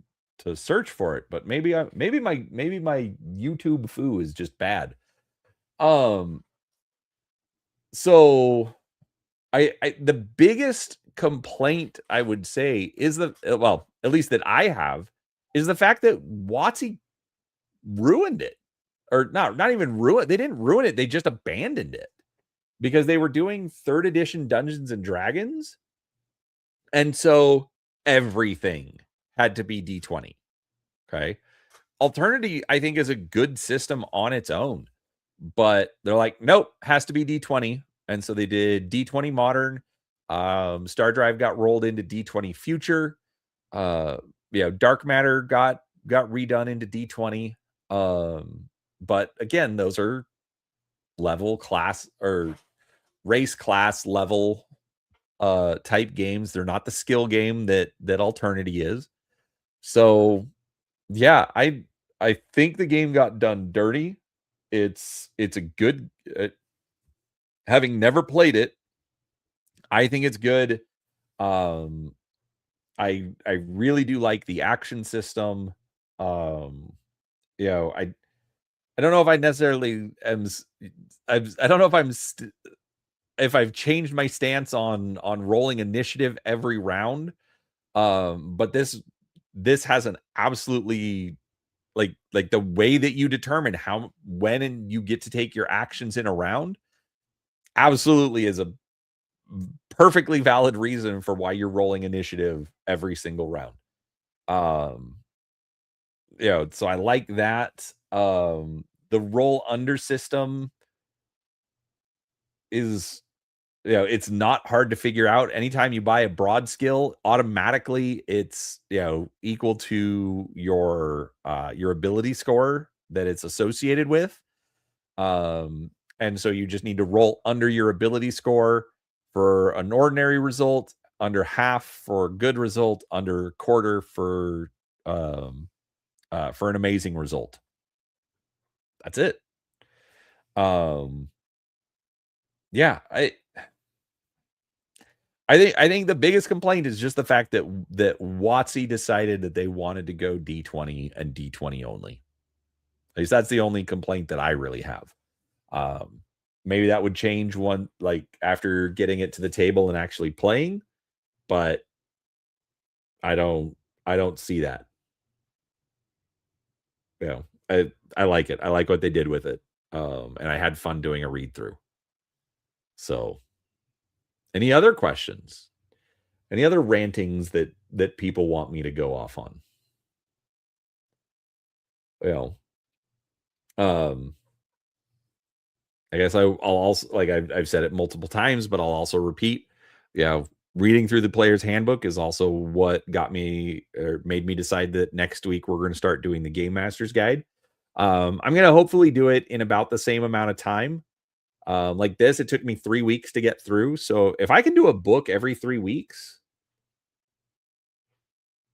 search for it, but maybe my YouTube foo is just bad. So the biggest complaint I would say is at least that I have, is the fact that WotC ruined it. Or not even ruined. They didn't ruin it. They just abandoned it because they were doing 3rd edition Dungeons and Dragons. And so everything had to be D20. Okay. Alternity, I think, is a good system on its own, but they're like, nope, has to be D20. And so they did D20 Modern. Star Drive got rolled into D20 Future. Dark Matter got redone into D20. But again, those are level class or race class level type games. They're not the skill game that Alternity is. So yeah, I think the game got done dirty. It's a good having never played it, I think it's good. I really do like the action system. You know, I don't know if I necessarily am. I don't know if if I've changed my stance on rolling initiative every round. But this has an absolutely like the way that you determine how when and you get to take your actions in a round absolutely is a perfectly valid reason for why you're rolling initiative every single round. Um, so I like that. The roll under system is it's not hard to figure out. Anytime you buy a broad skill, automatically it's equal to your ability score that it's associated with. And so you just need to roll under your ability score for an ordinary result, under half for a good result, under quarter for an amazing result. That's it. Um, yeah, I think the biggest complaint is just the fact that WotC decided that they wanted to go D20 and D20 only. At least that's the only complaint that I really have. Maybe that would change one like after getting it to the table and actually playing, but I don't I don't see that. I like it. I like what they did with it. And I had fun doing a read through. So, any other questions? Any other rantings that people want me to go off on? Well, um, I guess I'll also like I've said it multiple times, but I'll also repeat. Reading through the player's handbook is also what got me or made me decide that next week we're going to start doing the Game Master's Guide. I'm going to hopefully do it in about the same amount of time. Like this, it took me 3 weeks to get through. So if I can do a book every 3 weeks,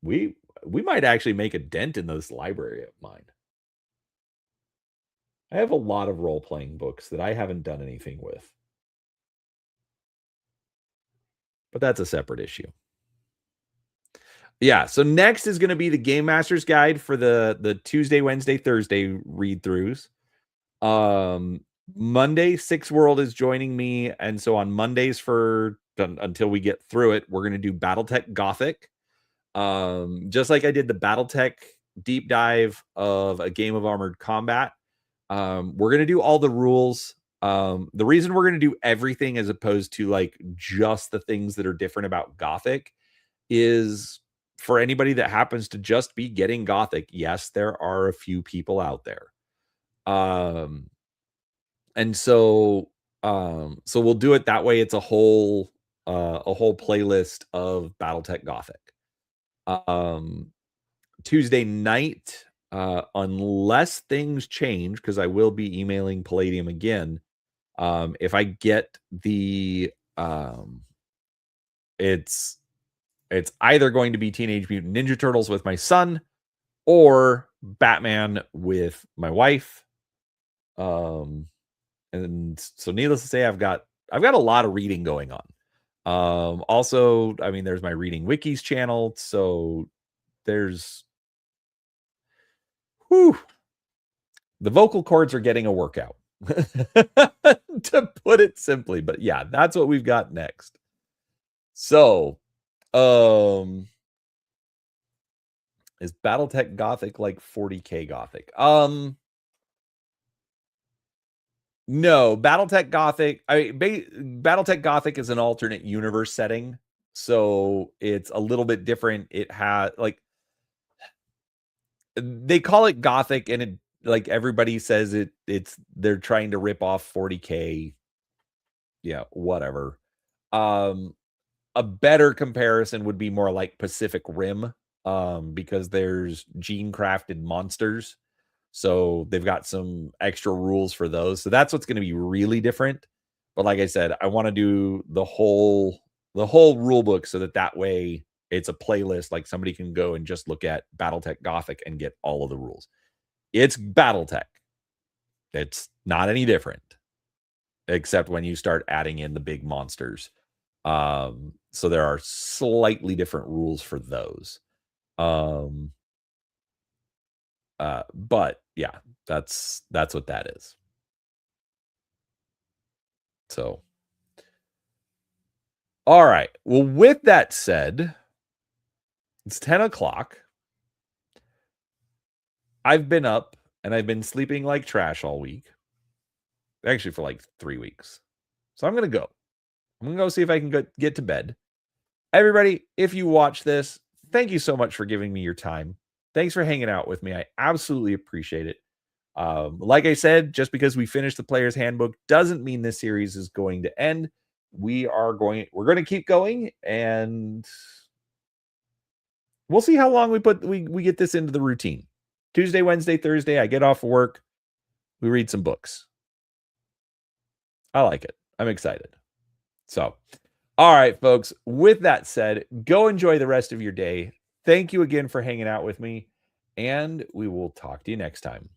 we we might actually make a dent in this library of mine. I have a lot of role-playing books that I haven't done anything with, but that's a separate issue. Yeah, so next is going to be the Game Master's Guide for the Tuesday, Wednesday, Thursday read-throughs. Monday, Six World is joining me, and so on Mondays until we get through it, we're going to do BattleTech Gothic. Just like I did the BattleTech deep dive of a game of Armored Combat. We're going to do all the rules. The reason we're going to do everything as opposed to like just the things that are different about Gothic is for anybody that happens to just be getting Gothic. Yes, there are a few people out there. And so we'll do it that way. It's a whole playlist of BattleTech Gothic. Tuesday night, unless things change, because I will be emailing Palladium again. If I get it's either going to be Teenage Mutant Ninja Turtles with my son or Batman with my wife. And so needless to say, I've got a lot of reading going on. Also, I mean, there's my Reading Wikis channel, so there's the vocal cords are getting a workout. To put it simply, but yeah, that's what we've got next. So, is BattleTech Gothic like 40K Gothic? No, BattleTech Gothic. BattleTech Gothic is an alternate universe setting, so it's a little bit different. It has they call it Gothic, and it like everybody says they're trying to rip off 40K. Yeah, whatever. A better comparison would be more like Pacific Rim, because there's gene crafted monsters. So they've got some extra rules for those. So that's what's going to be really different. But like I said, I want to do the whole rule book so that way it's a playlist. Like somebody can go and just look at BattleTech Gothic and get all of the rules. It's BattleTech. It's not any different, except when you start adding in the big monsters. So there are slightly different rules for those. But yeah, that's what that is. So, all right. Well, with that said, it's 10 o'clock. I've been up and I've been sleeping like trash all week. Actually, for like 3 weeks. So I'm going to go. I'm going to go see if I can get to bed. Everybody, if you watch this, thank you so much for giving me your time. Thanks for hanging out with me. I absolutely appreciate it. Like I said, just because we finished the player's handbook doesn't mean this series is going to end. We're going to keep going, and we'll see how long we get this into the routine. Tuesday, Wednesday, Thursday, I get off work. We read some books. I like it. I'm excited. So, all right, folks. With that said, go enjoy the rest of your day. Thank you again for hanging out with me, and we will talk to you next time.